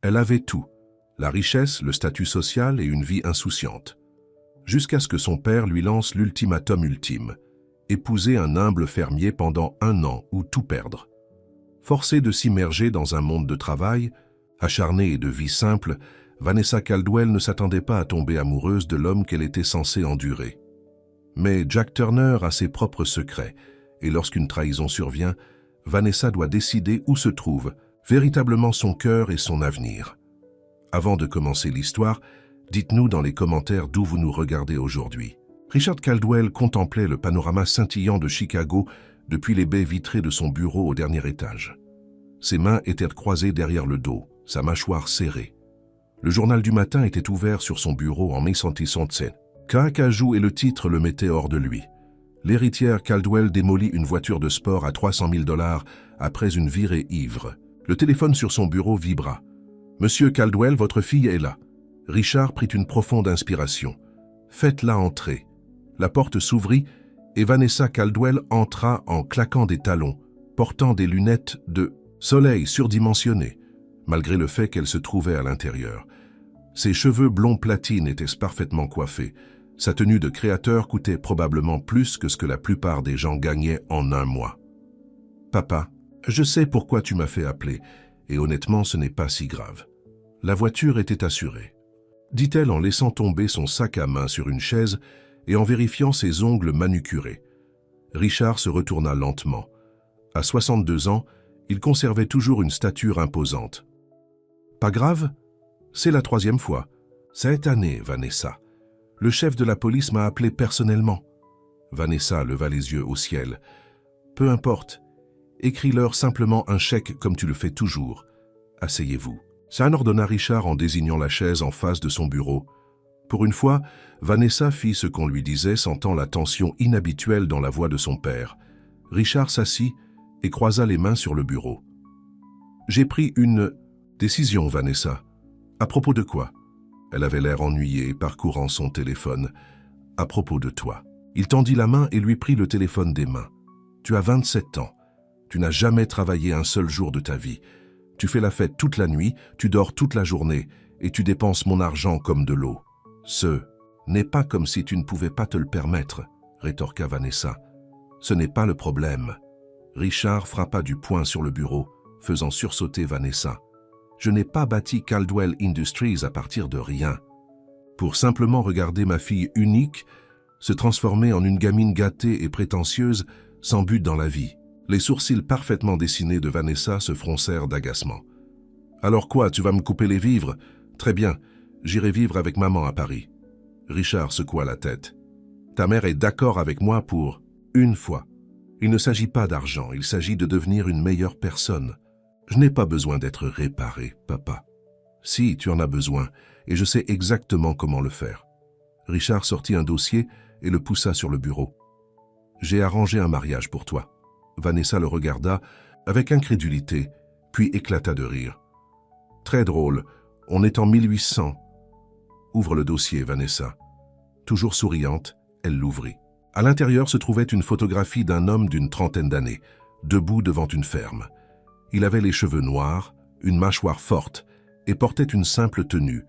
Elle avait tout, la richesse, le statut social et une vie insouciante. Jusqu'à ce que son père lui lance l'ultimatum ultime, épouser un humble fermier pendant 1 an ou tout perdre. Forcée de s'immerger dans un monde de travail, acharné et de vie simple, Vanessa Caldwell ne s'attendait pas à tomber amoureuse de l'homme qu'elle était censée endurer. Mais Jack Turner a ses propres secrets, et lorsqu'une trahison survient, Vanessa doit décider où se trouve véritablement son cœur et son avenir. Avant de commencer l'histoire, dites-nous dans les commentaires d'où vous nous regardez aujourd'hui. Richard Caldwell contemplait le panorama scintillant de Chicago depuis les baies vitrées de son bureau au dernier étage. Ses mains étaient croisées derrière le dos, sa mâchoire serrée. Le journal du matin était ouvert sur son bureau en mai 1967. Caracajou et le titre le mettaient hors de lui. L'héritière Caldwell démolit une voiture de sport à 300 000 $ après une virée ivre. Le téléphone sur son bureau vibra. « Monsieur Caldwell, votre fille est là. » Richard prit une profonde inspiration. « Faites-la entrer. » La porte s'ouvrit et Vanessa Caldwell entra en claquant des talons, portant des lunettes de soleil surdimensionnées, malgré le fait qu'elle se trouvait à l'intérieur. Ses cheveux blonds platine étaient parfaitement coiffés. Sa tenue de créateur coûtait probablement plus que ce que la plupart des gens gagnaient en 1 mois. « Papa, je sais pourquoi tu m'as fait appeler, et honnêtement, ce n'est pas si grave. La voiture était assurée. » dit-elle en laissant tomber son sac à main sur une chaise et en vérifiant ses ongles manucurés. Richard se retourna lentement. À 62 ans, il conservait toujours une stature imposante. « Pas grave? C'est la 3e fois. Cette année, Vanessa. Le chef de la police m'a appelé personnellement. » Vanessa leva les yeux au ciel. « Peu importe. Écris-leur simplement un chèque comme tu le fais toujours. Asseyez-vous. » Sam ordonna Richard en désignant la chaise en face de son bureau. Pour une fois, Vanessa fit ce qu'on lui disait, sentant la tension inhabituelle dans la voix de son père. Richard s'assit et croisa les mains sur le bureau. « J'ai pris une décision, Vanessa. » « À propos de quoi ?» Elle avait l'air ennuyée, parcourant son téléphone. « À propos de toi. » Il tendit la main et lui prit le téléphone des mains. « Tu as 27 ans. Tu n'as jamais travaillé un seul jour de ta vie. Tu fais la fête toute la nuit, tu dors toute la journée et tu dépenses mon argent comme de l'eau. Ce n'est pas comme si tu ne pouvais pas te le permettre, » rétorqua Vanessa. « Ce n'est pas le problème. » Richard frappa du poing sur le bureau, faisant sursauter Vanessa. « Je n'ai pas bâti Caldwell Industries à partir de rien. Pour simplement regarder ma fille unique se transformer en une gamine gâtée et prétentieuse sans but dans la vie. » Les sourcils parfaitement dessinés de Vanessa se froncèrent d'agacement. « Alors quoi, tu vas me couper les vivres? Très bien, j'irai vivre avec maman à Paris. » Richard secoua la tête. « Ta mère est d'accord avec moi pour une fois. Il ne s'agit pas d'argent, il s'agit de devenir une meilleure personne. Je n'ai pas besoin d'être réparé, papa. Si, tu en as besoin, et je sais exactement comment le faire. » Richard sortit un dossier et le poussa sur le bureau. « J'ai arrangé un mariage pour toi. » Vanessa le regarda avec incrédulité, puis éclata de rire. « Très drôle, on est en 1800. » Ouvre le dossier, Vanessa. Toujours souriante, elle l'ouvrit. À l'intérieur se trouvait une photographie d'un homme d'une 30aine d'années, debout devant une ferme. Il avait les cheveux noirs, une mâchoire forte et portait une simple tenue,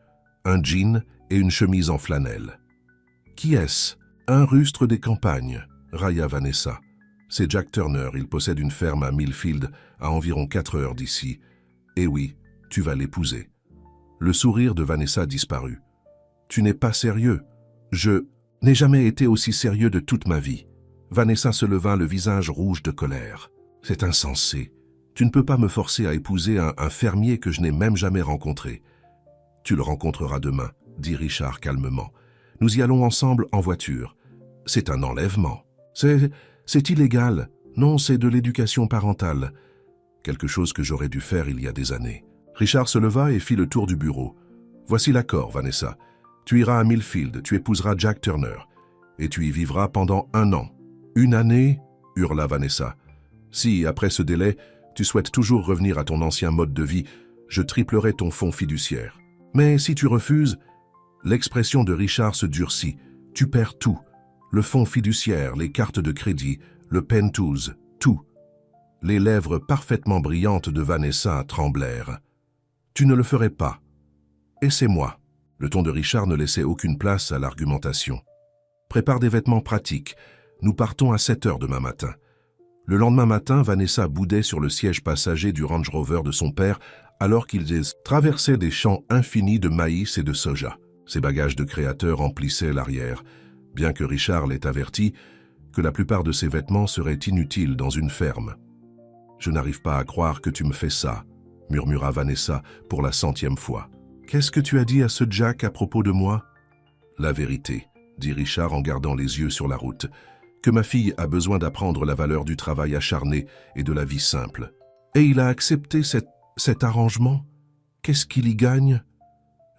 un jean et une chemise en flanelle. « Qui est-ce? Un rustre des campagnes, » railla Vanessa. « C'est Jack Turner, il possède une ferme à Millfield, à environ 4 heures d'ici. Et oui, tu vas l'épouser. » Le sourire de Vanessa disparut. « Tu n'es pas sérieux. Je n'ai jamais été aussi sérieux de toute ma vie. » Vanessa se leva, le visage rouge de colère. « C'est insensé. Tu ne peux pas me forcer à épouser un fermier que je n'ai même jamais rencontré. »« Tu le rencontreras demain, » dit Richard calmement. « Nous y allons ensemble en voiture. C'est un enlèvement. C'est illégal. Non, c'est de l'éducation parentale. Quelque chose que j'aurais dû faire il y a des années. » Richard se leva et fit le tour du bureau. « Voici l'accord, Vanessa. Tu iras à Millfield, tu épouseras Jack Turner. Et tu y vivras pendant 1 an. »« 1 année ?» hurla Vanessa. « Si, après ce délai, tu souhaites toujours revenir à ton ancien mode de vie, je triplerai ton fonds fiduciaire. Mais si tu refuses... » L'expression de Richard se durcit. « Tu perds tout. Le fonds fiduciaire, les cartes de crédit, le Pentouse, tout. » Les lèvres parfaitement brillantes de Vanessa tremblèrent. « Tu ne le ferais pas. Et c'est moi. Le ton de Richard ne laissait aucune place à l'argumentation. Prépare des vêtements pratiques. Nous partons à 7 heures demain matin. Le lendemain matin, Vanessa boudait sur le siège passager du Range Rover de son père alors qu'ils traversaient des champs infinis de maïs et de soja. Ses bagages de créateur emplissaient l'arrière, bien que Richard l'ait averti que la plupart de ses vêtements seraient inutiles dans une ferme. « Je n'arrive pas à croire que tu me fais ça », murmura Vanessa pour la 100e fois. « Qu'est-ce que tu as dit à ce Jack à propos de moi ?»« La vérité, » dit Richard en gardant les yeux sur la route, « que ma fille a besoin d'apprendre la valeur du travail acharné et de la vie simple. Et il a accepté cet arrangement? Qu'est-ce qu'il y gagne ?»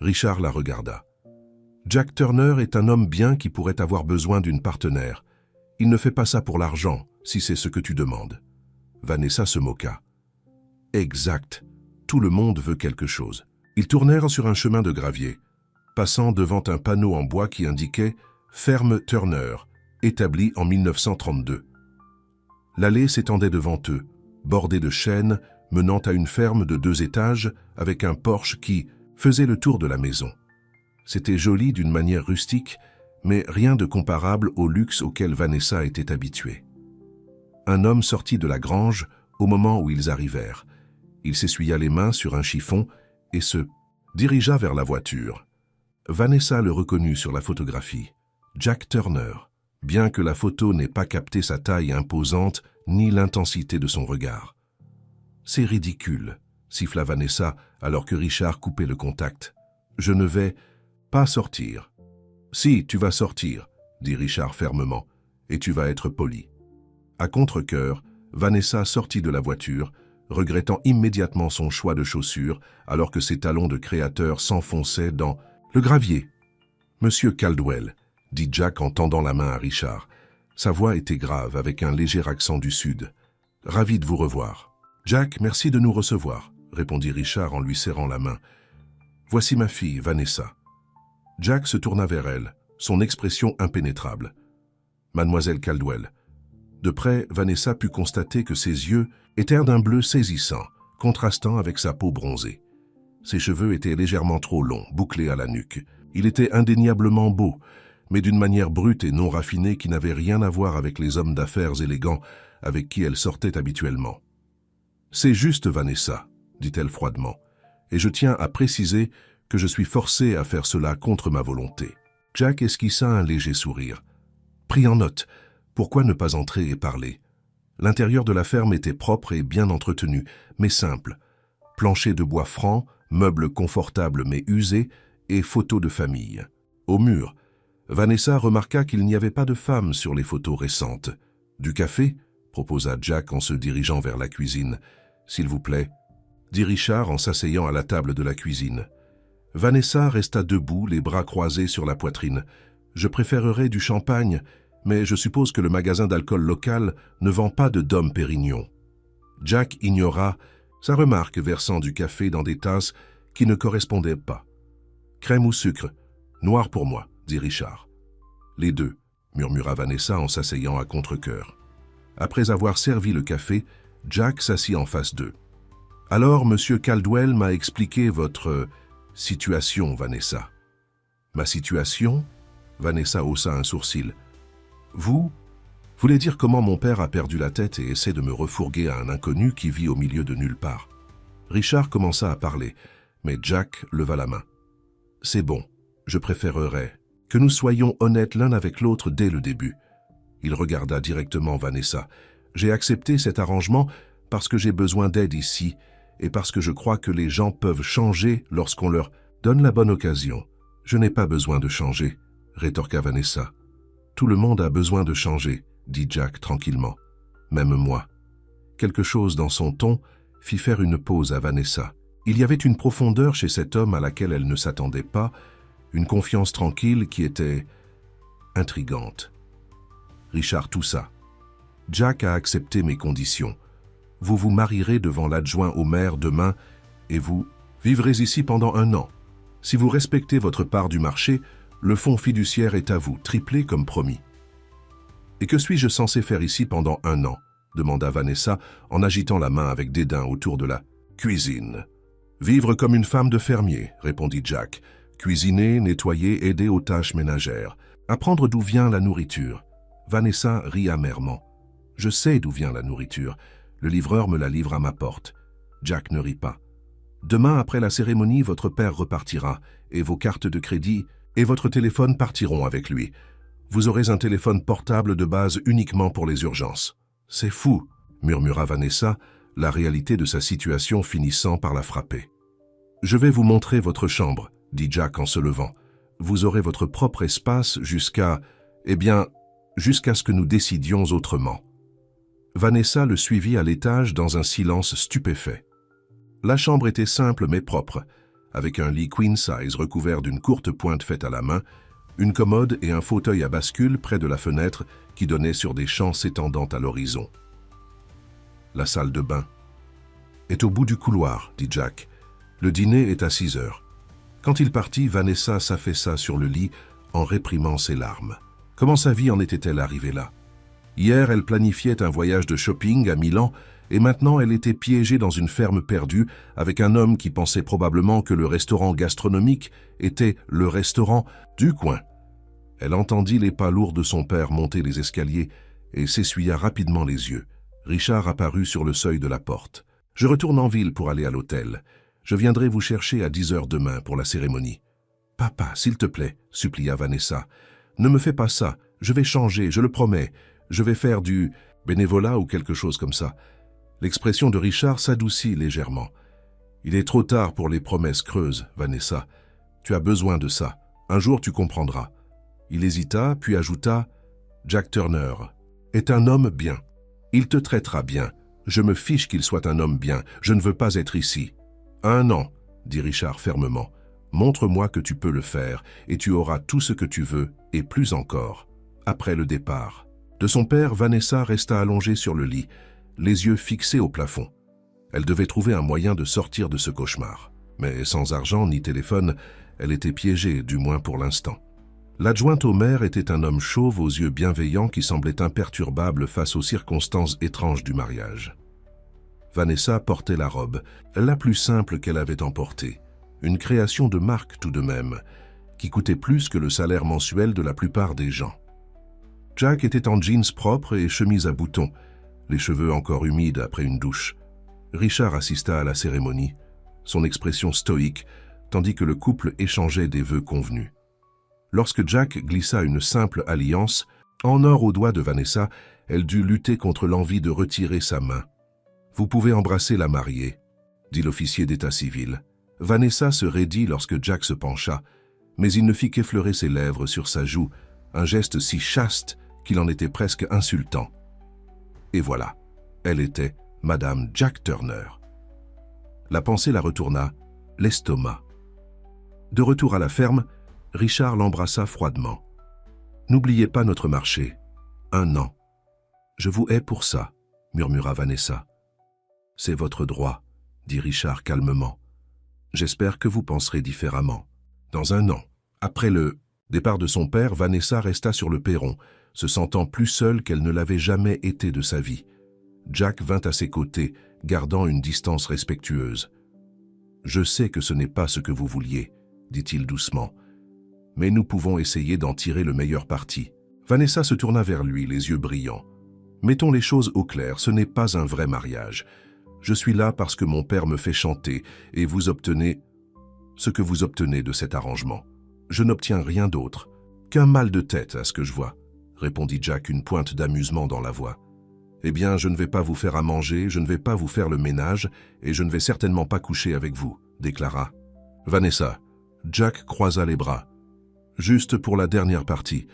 Richard la regarda. « Jack Turner est un homme bien qui pourrait avoir besoin d'une partenaire. Il ne fait pas ça pour l'argent, si c'est ce que tu demandes. » Vanessa se moqua. « Exact. Tout le monde veut quelque chose. » Ils tournèrent sur un chemin de gravier, passant devant un panneau en bois qui indiquait « Ferme Turner », établi en 1932. L'allée s'étendait devant eux, bordée de chênes, menant à une ferme de 2 étages avec un porche qui faisait le tour de la maison. C'était joli d'une manière rustique, mais rien de comparable au luxe auquel Vanessa était habituée. Un homme sortit de la grange au moment où ils arrivèrent. Il s'essuya les mains sur un chiffon et se dirigea vers la voiture. Vanessa le reconnut sur la photographie. Jack Turner, bien que la photo n'ait pas capté sa taille imposante ni l'intensité de son regard. « C'est ridicule », siffla Vanessa alors que Richard coupait le contact. « Je ne vais pas sortir. »« Si, tu vas sortir, » dit Richard fermement, « et tu vas être poli. » À contre-cœur, Vanessa sortit de la voiture, regrettant immédiatement son choix de chaussures alors que ses talons de créateur s'enfonçaient dans le gravier. « Monsieur Caldwell », dit Jack en tendant la main à Richard. Sa voix était grave avec un léger accent du Sud. « Ravi de vous revoir. »« Jack, merci de nous recevoir, » répondit Richard en lui serrant la main. « Voici ma fille, Vanessa. » Jack se tourna vers elle, son expression impénétrable. « Mademoiselle Caldwell. » De près, Vanessa put constater que ses yeux étaient d'un bleu saisissant, contrastant avec sa peau bronzée. Ses cheveux étaient légèrement trop longs, bouclés à la nuque. Il était indéniablement beau, mais d'une manière brute et non raffinée qui n'avait rien à voir avec les hommes d'affaires élégants avec qui elle sortait habituellement. « C'est juste, Vanessa, » dit-elle froidement, « et je tiens à préciser que je suis forcé à faire cela contre ma volonté. » Jack esquissa un léger sourire. Pris en note, pourquoi ne pas entrer et parler? L'intérieur de la ferme était propre et bien entretenu, mais simple. Plancher de bois franc, meubles confortables mais usés, et photos de famille. Au mur, Vanessa remarqua qu'il n'y avait pas de femme sur les photos récentes. « Du café ?» proposa Jack en se dirigeant vers la cuisine. « S'il vous plaît » dit Richard en s'asseyant à la table de la cuisine. Vanessa resta debout, les bras croisés sur la poitrine. « Je préférerais du champagne, mais je suppose que le magasin d'alcool local ne vend pas de Dom Pérignon. » Jack ignora sa remarque versant du café dans des tasses qui ne correspondaient pas. « Crème ou sucre? Noir pour moi, » dit Richard. « Les deux, » murmura Vanessa en s'asseyant à contre-cœur. Après avoir servi le café, Jack s'assit en face d'eux. « Alors, Monsieur Caldwell m'a expliqué votre situation, Vanessa. »« Ma situation ?» Vanessa haussa un sourcil. « Vous voulez dire comment mon père a perdu la tête et essaie de me refourguer à un inconnu qui vit au milieu de nulle part. » Richard commença à parler, mais Jack leva la main. « C'est bon, je préférerais que nous soyons honnêtes l'un avec l'autre dès le début. » Il regarda directement Vanessa. « J'ai accepté cet arrangement parce que j'ai besoin d'aide ici et parce que je crois que les gens peuvent changer lorsqu'on leur donne la bonne occasion. »« Je n'ai pas besoin de changer, » rétorqua Vanessa. « Tout le monde a besoin de changer, » dit Jack tranquillement. « Même moi. » Quelque chose dans son ton fit faire une pause à Vanessa. Il y avait une profondeur chez cet homme à laquelle elle ne s'attendait pas, une confiance tranquille qui était intrigante. Richard toussa. « Jack a accepté mes conditions. Vous vous marierez devant l'adjoint au maire demain et vous vivrez ici pendant 1 an. Si vous respectez votre part du marché, le fonds fiduciaire est à vous, triplé comme promis. »« Et que suis-je censé faire ici pendant 1 an ?» demanda Vanessa en agitant la main avec dédain autour de la cuisine. « Vivre comme une femme de fermier, répondit Jack. Cuisiner, nettoyer, aider aux tâches ménagères. Apprendre d'où vient la nourriture. Vanessa rit amèrement. Je sais d'où vient la nourriture. Le livreur me la livre à ma porte. Jack ne rit pas. Demain, après la cérémonie, votre père repartira, et vos cartes de crédit et votre téléphone partiront avec lui. Vous aurez un téléphone portable de base uniquement pour les urgences. C'est fou, murmura Vanessa, la réalité de sa situation finissant par la frapper. Je vais vous montrer votre chambre, dit Jack en se levant. Vous aurez votre propre espace jusqu'à ce que nous décidions autrement. Vanessa le suivit à l'étage dans un silence stupéfait. La chambre était simple mais propre, avec un lit queen size recouvert d'une courte pointe faite à la main, une commode et un fauteuil à bascule près de la fenêtre qui donnait sur des champs s'étendant à l'horizon. La salle de bain est au bout du couloir, dit Jack. Le dîner est à 6 heures. Quand il partit, Vanessa s'affaissa sur le lit en réprimant ses larmes. Comment sa vie en était-elle arrivée là? Hier, elle planifiait un voyage de shopping à Milan et maintenant elle était piégée dans une ferme perdue avec un homme qui pensait probablement que le restaurant gastronomique était le restaurant du coin. Elle entendit les pas lourds de son père monter les escaliers et s'essuya rapidement les yeux. Richard apparut sur le seuil de la porte. « Je retourne en ville pour aller à l'hôtel. Je viendrai vous chercher à 10 heures demain pour la cérémonie. »« Papa, s'il te plaît, » supplia Vanessa. « Ne me fais pas ça. Je vais changer, je le promets. Je vais faire du bénévolat ou quelque chose comme ça. » L'expression de Richard s'adoucit légèrement. « Il est trop tard pour les promesses creuses, Vanessa. Tu as besoin de ça. Un jour, tu comprendras. » Il hésita, puis ajouta « Jack Turner est un homme bien. Il te traitera bien. Je me fiche qu'il soit un homme bien. Je ne veux pas être ici. »« 1 an, » dit Richard fermement. « Montre-moi que tu peux le faire, et tu auras tout ce que tu veux, et plus encore. » Après le départ de son père, Vanessa resta allongée sur le lit, les yeux fixés au plafond. Elle devait trouver un moyen de sortir de ce cauchemar. Mais sans argent ni téléphone, elle était piégée, du moins pour l'instant. L'adjoint au maire était un homme chauve aux yeux bienveillants qui semblait imperturbable face aux circonstances étranges du mariage. Vanessa portait la robe, la plus simple qu'elle avait emportée, une création de marque tout de même, qui coûtait plus que le salaire mensuel de la plupart des gens. Jack était en jeans propres et chemise à boutons, les cheveux encore humides après une douche. Richard assista à la cérémonie, son expression stoïque, tandis que le couple échangeait des vœux convenus. Lorsque Jack glissa une simple alliance, en or au doigt de Vanessa, elle dut lutter contre l'envie de retirer sa main. « Vous pouvez embrasser la mariée », dit l'officier d'état civil. Vanessa se raidit lorsque Jack se pencha, mais il ne fit qu'effleurer ses lèvres sur sa joue, un geste si chaste qu'il en était presque insultant. Et voilà, elle était Madame Jack Turner. La pensée la retourna, l'estomac. De retour à la ferme, Richard l'embrassa froidement. « N'oubliez pas notre marché. 1 an. »« Je vous hais pour ça, » murmura Vanessa. « C'est votre droit, » dit Richard calmement. « J'espère que vous penserez différemment. Dans 1 an. » Après le départ de son père, Vanessa resta sur le perron, se sentant plus seule qu'elle ne l'avait jamais été de sa vie. Jack vint à ses côtés, gardant une distance respectueuse. « Je sais que ce n'est pas ce que vous vouliez, » dit-il doucement. « Mais nous pouvons essayer d'en tirer le meilleur parti. » Vanessa se tourna vers lui, les yeux brillants. « Mettons les choses au clair, ce n'est pas un vrai mariage. Je suis là parce que mon père me fait chanter et vous obtenez ce que vous obtenez de cet arrangement. Je n'obtiens rien d'autre qu'un mal de tête à ce que je vois, » répondit Jack, une pointe d'amusement dans la voix. « Eh bien, je ne vais pas vous faire à manger, je ne vais pas vous faire le ménage et je ne vais certainement pas coucher avec vous, » déclara Vanessa. Jack croisa les bras. « Juste pour la dernière partie,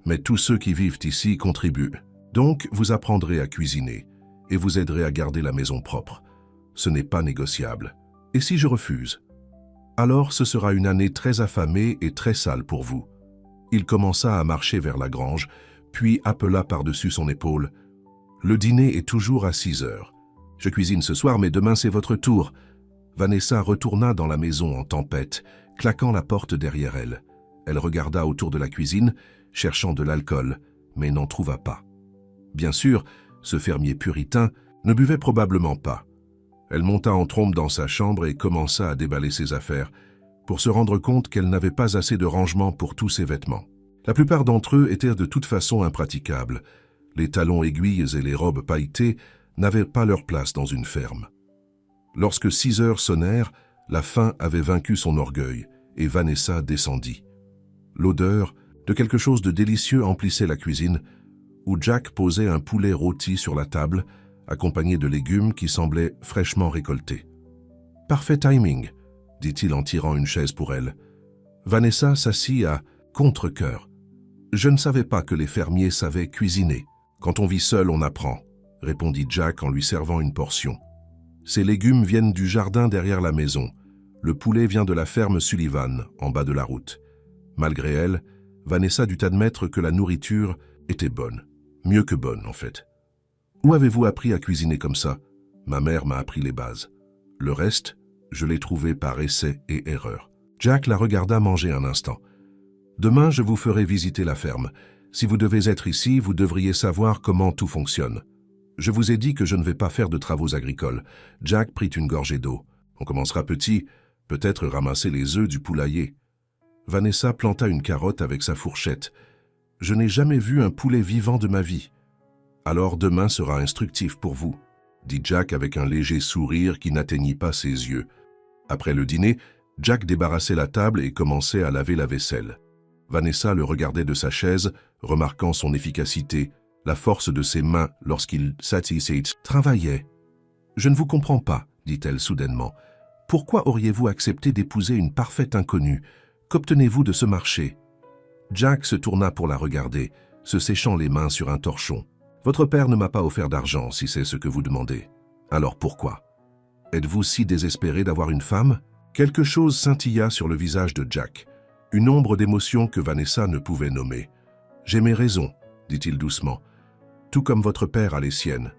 mais tous ceux qui vivent ici contribuent. Donc, vous apprendrez à cuisiner et vous aiderez à garder la maison propre. Ce n'est pas négociable. Et si je refuse? Alors ce sera une année très affamée et très sale pour vous. » Il commença à marcher vers la grange, puis appela par-dessus son épaule. « Le dîner est toujours à 6 heures. Je cuisine ce soir, mais demain c'est votre tour. » Vanessa retourna dans la maison en tempête, claquant la porte derrière elle. Elle regarda autour de la cuisine, cherchant de l'alcool, mais n'en trouva pas. Bien sûr, ce fermier puritain ne buvait probablement pas. Elle monta en trombe dans sa chambre et commença à déballer ses affaires, pour se rendre compte qu'elle n'avait pas assez de rangement pour tous ses vêtements. La plupart d'entre eux étaient de toute façon impraticables. Les talons aiguilles et les robes pailletées n'avaient pas leur place dans une ferme. Lorsque 6 heures sonnèrent, la faim avait vaincu son orgueil et Vanessa descendit. L'odeur de quelque chose de délicieux emplissait la cuisine, où Jack posait un poulet rôti sur la table, accompagné de légumes qui semblaient fraîchement récoltés. « Parfait timing », dit-il en tirant une chaise pour elle. Vanessa s'assit à contre-cœur. « Je ne savais pas que les fermiers savaient cuisiner. Quand on vit seul, on apprend », répondit Jack en lui servant une portion. « Ces légumes viennent du jardin derrière la maison. Le poulet vient de la ferme Sullivan, en bas de la route. » Malgré elle, Vanessa dut admettre que la nourriture était bonne. Mieux que bonne, en fait. « Où avez-vous appris à cuisiner comme ça ?»« Ma mère m'a appris les bases. Le reste, je l'ai trouvé par essai et erreur. » Jack la regarda manger un instant. « Demain, je vous ferai visiter la ferme. Si vous devez être ici, vous devriez savoir comment tout fonctionne. Je vous ai dit que je ne vais pas faire de travaux agricoles. » Jack prit une gorgée d'eau. « On commencera petit, peut-être ramasser les œufs du poulailler. » Vanessa planta une carotte avec sa fourchette. « Je n'ai jamais vu un poulet vivant de ma vie. »« Alors demain sera instructif pour vous, » dit Jack avec un léger sourire qui n'atteignit pas ses yeux. Après le dîner, Jack débarrassait la table et commençait à laver la vaisselle. Vanessa le regardait de sa chaise, remarquant son efficacité, la force de ses mains lorsqu'il travaillait. « Je ne vous comprends pas, » dit-elle soudainement. « Pourquoi auriez-vous accepté d'épouser une parfaite inconnue? Qu'obtenez-vous de ce marché ?» Jack se tourna pour la regarder, se séchant les mains sur un torchon. « Votre père ne m'a pas offert d'argent, si c'est ce que vous demandez. Alors pourquoi? Êtes-vous si désespéré d'avoir une femme ?» Quelque chose scintilla sur le visage de Jack, une ombre d'émotion que Vanessa ne pouvait nommer. « J'ai mes raisons, » dit-il doucement, « tout comme votre père a les siennes. »«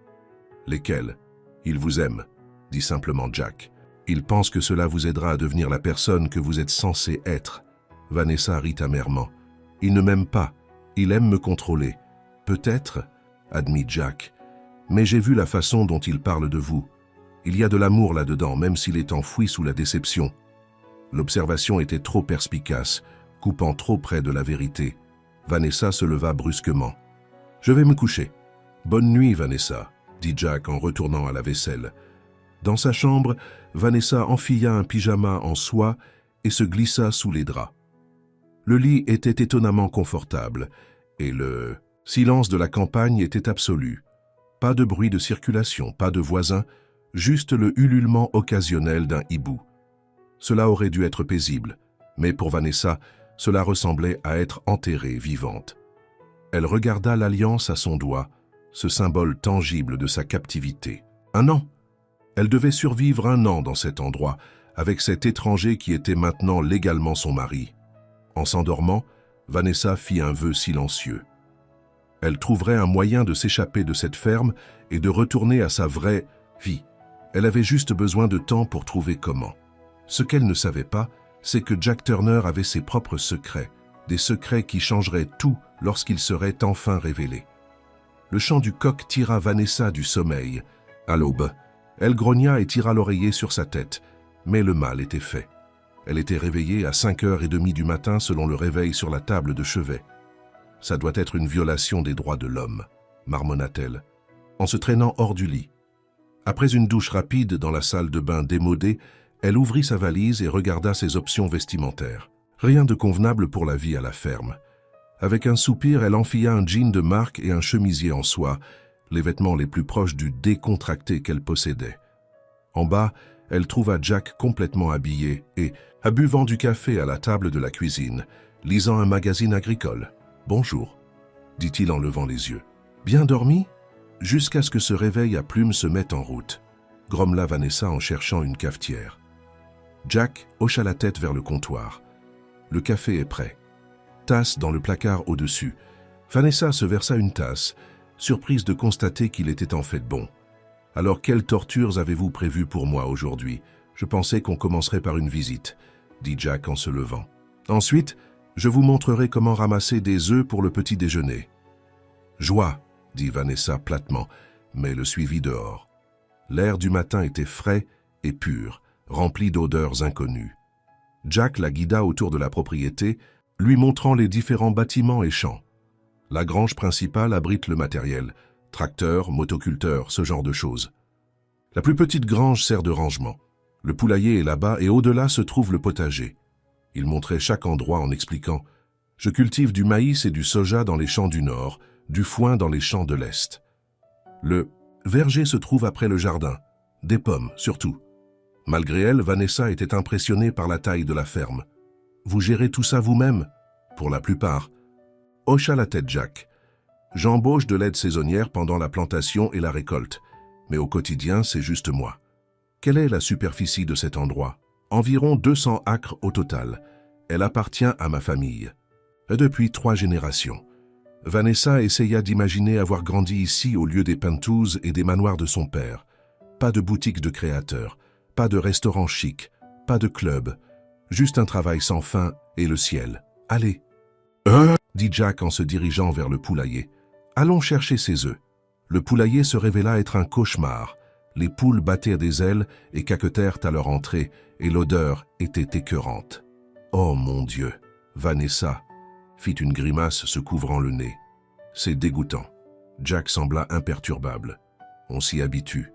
Lesquelles ? Il vous aime, » dit simplement Jack. « Il pense que cela vous aidera à devenir la personne que vous êtes censé être. » Vanessa rit amèrement. « Il ne m'aime pas, il aime me contrôler. »« Peut-être, » admit Jack, « mais j'ai vu la façon dont il parle de vous. Il y a de l'amour là-dedans, même s'il est enfoui sous la déception. » L'observation était trop perspicace, coupant trop près de la vérité. Vanessa se leva brusquement. « Je vais me coucher. »« Bonne nuit, Vanessa, » dit Jack en retournant à la vaisselle. Dans sa chambre, Vanessa enfila un pyjama en soie et se glissa sous les draps. Le lit était étonnamment confortable et le silence de la campagne était absolu. Pas de bruit de circulation, pas de voisins, juste le ululement occasionnel d'un hibou. Cela aurait dû être paisible, mais pour Vanessa, cela ressemblait à être enterrée vivante. Elle regarda l'alliance à son doigt, ce symbole tangible de sa captivité. 1 an. Elle devait survivre 1 an dans cet endroit, avec cet étranger qui était maintenant légalement son mari. En s'endormant, Vanessa fit un vœu silencieux. Elle trouverait un moyen de s'échapper de cette ferme et de retourner à sa vraie vie. Elle avait juste besoin de temps pour trouver comment. Ce qu'elle ne savait pas, c'est que Jack Turner avait ses propres secrets, des secrets qui changeraient tout lorsqu'ils seraient enfin révélés. Le chant du coq tira Vanessa du sommeil. À l'aube, elle grogna et tira l'oreiller sur sa tête, mais le mal était fait. Elle était réveillée à 5h30 du matin selon le réveil sur la table de chevet. « Ça doit être une violation des droits de l'homme », marmonna-t-elle, en se traînant hors du lit. Après une douche rapide dans la salle de bain démodée, elle ouvrit sa valise et regarda ses options vestimentaires. Rien de convenable pour la vie à la ferme. Avec un soupir, elle enfila un jean de marque et un chemisier en soie, les vêtements les plus proches du décontracté qu'elle possédait. En bas, elle trouva Jack complètement habillé et, buvant du café à la table de la cuisine, lisant un magazine agricole. « Bonjour », dit-il en levant les yeux. « Bien dormi ?» Jusqu'à ce que ce réveil à plumes se mette en route, grommela Vanessa en cherchant une cafetière. Jack hocha la tête vers le comptoir. Le café est prêt. Tasse dans le placard au-dessus. Vanessa se versa une tasse, surprise de constater qu'il était en fait bon. « Alors quelles tortures avez-vous prévues pour moi aujourd'hui? Je pensais qu'on commencerait par une visite, » dit Jack en se levant. « Ensuite, je vous montrerai comment ramasser des œufs pour le petit déjeuner. »« Joie !» dit Vanessa platement, mais le suivit dehors. L'air du matin était frais et pur, rempli d'odeurs inconnues. Jack la guida autour de la propriété, lui montrant les différents bâtiments et champs. La grange principale abrite le matériel, tracteurs, motoculteurs, ce genre de choses. La plus petite grange sert de rangement. Le poulailler est là-bas et au-delà se trouve le potager. Il montrait chaque endroit en expliquant « Je cultive du maïs et du soja dans les champs du nord, du foin dans les champs de l'est. Le verger se trouve après le jardin, des pommes surtout. » Malgré elle, Vanessa était impressionnée par la taille de la ferme. « Vous gérez tout ça vous-même ?» Pour la plupart. Hocha la tête Jack. « J'embauche de l'aide saisonnière pendant la plantation et la récolte, mais au quotidien, c'est juste moi. » Quelle est la superficie de cet endroit? Environ 200 acres au total. Elle appartient à ma famille. Depuis 3 générations. Vanessa essaya d'imaginer avoir grandi ici au lieu des penthouse et des manoirs de son père. Pas de boutique de créateurs, pas de restaurant chic, pas de club, juste un travail sans fin et le ciel. « Allez !» dit Jack en se dirigeant vers le poulailler. « Allons chercher ces œufs. » Le poulailler se révéla être un cauchemar. Les poules battirent des ailes et caquetèrent à leur entrée, et l'odeur était écœurante. « Oh mon Dieu !» Vanessa fit une grimace se couvrant le nez. « C'est dégoûtant. » Jack sembla imperturbable. « On s'y habitue.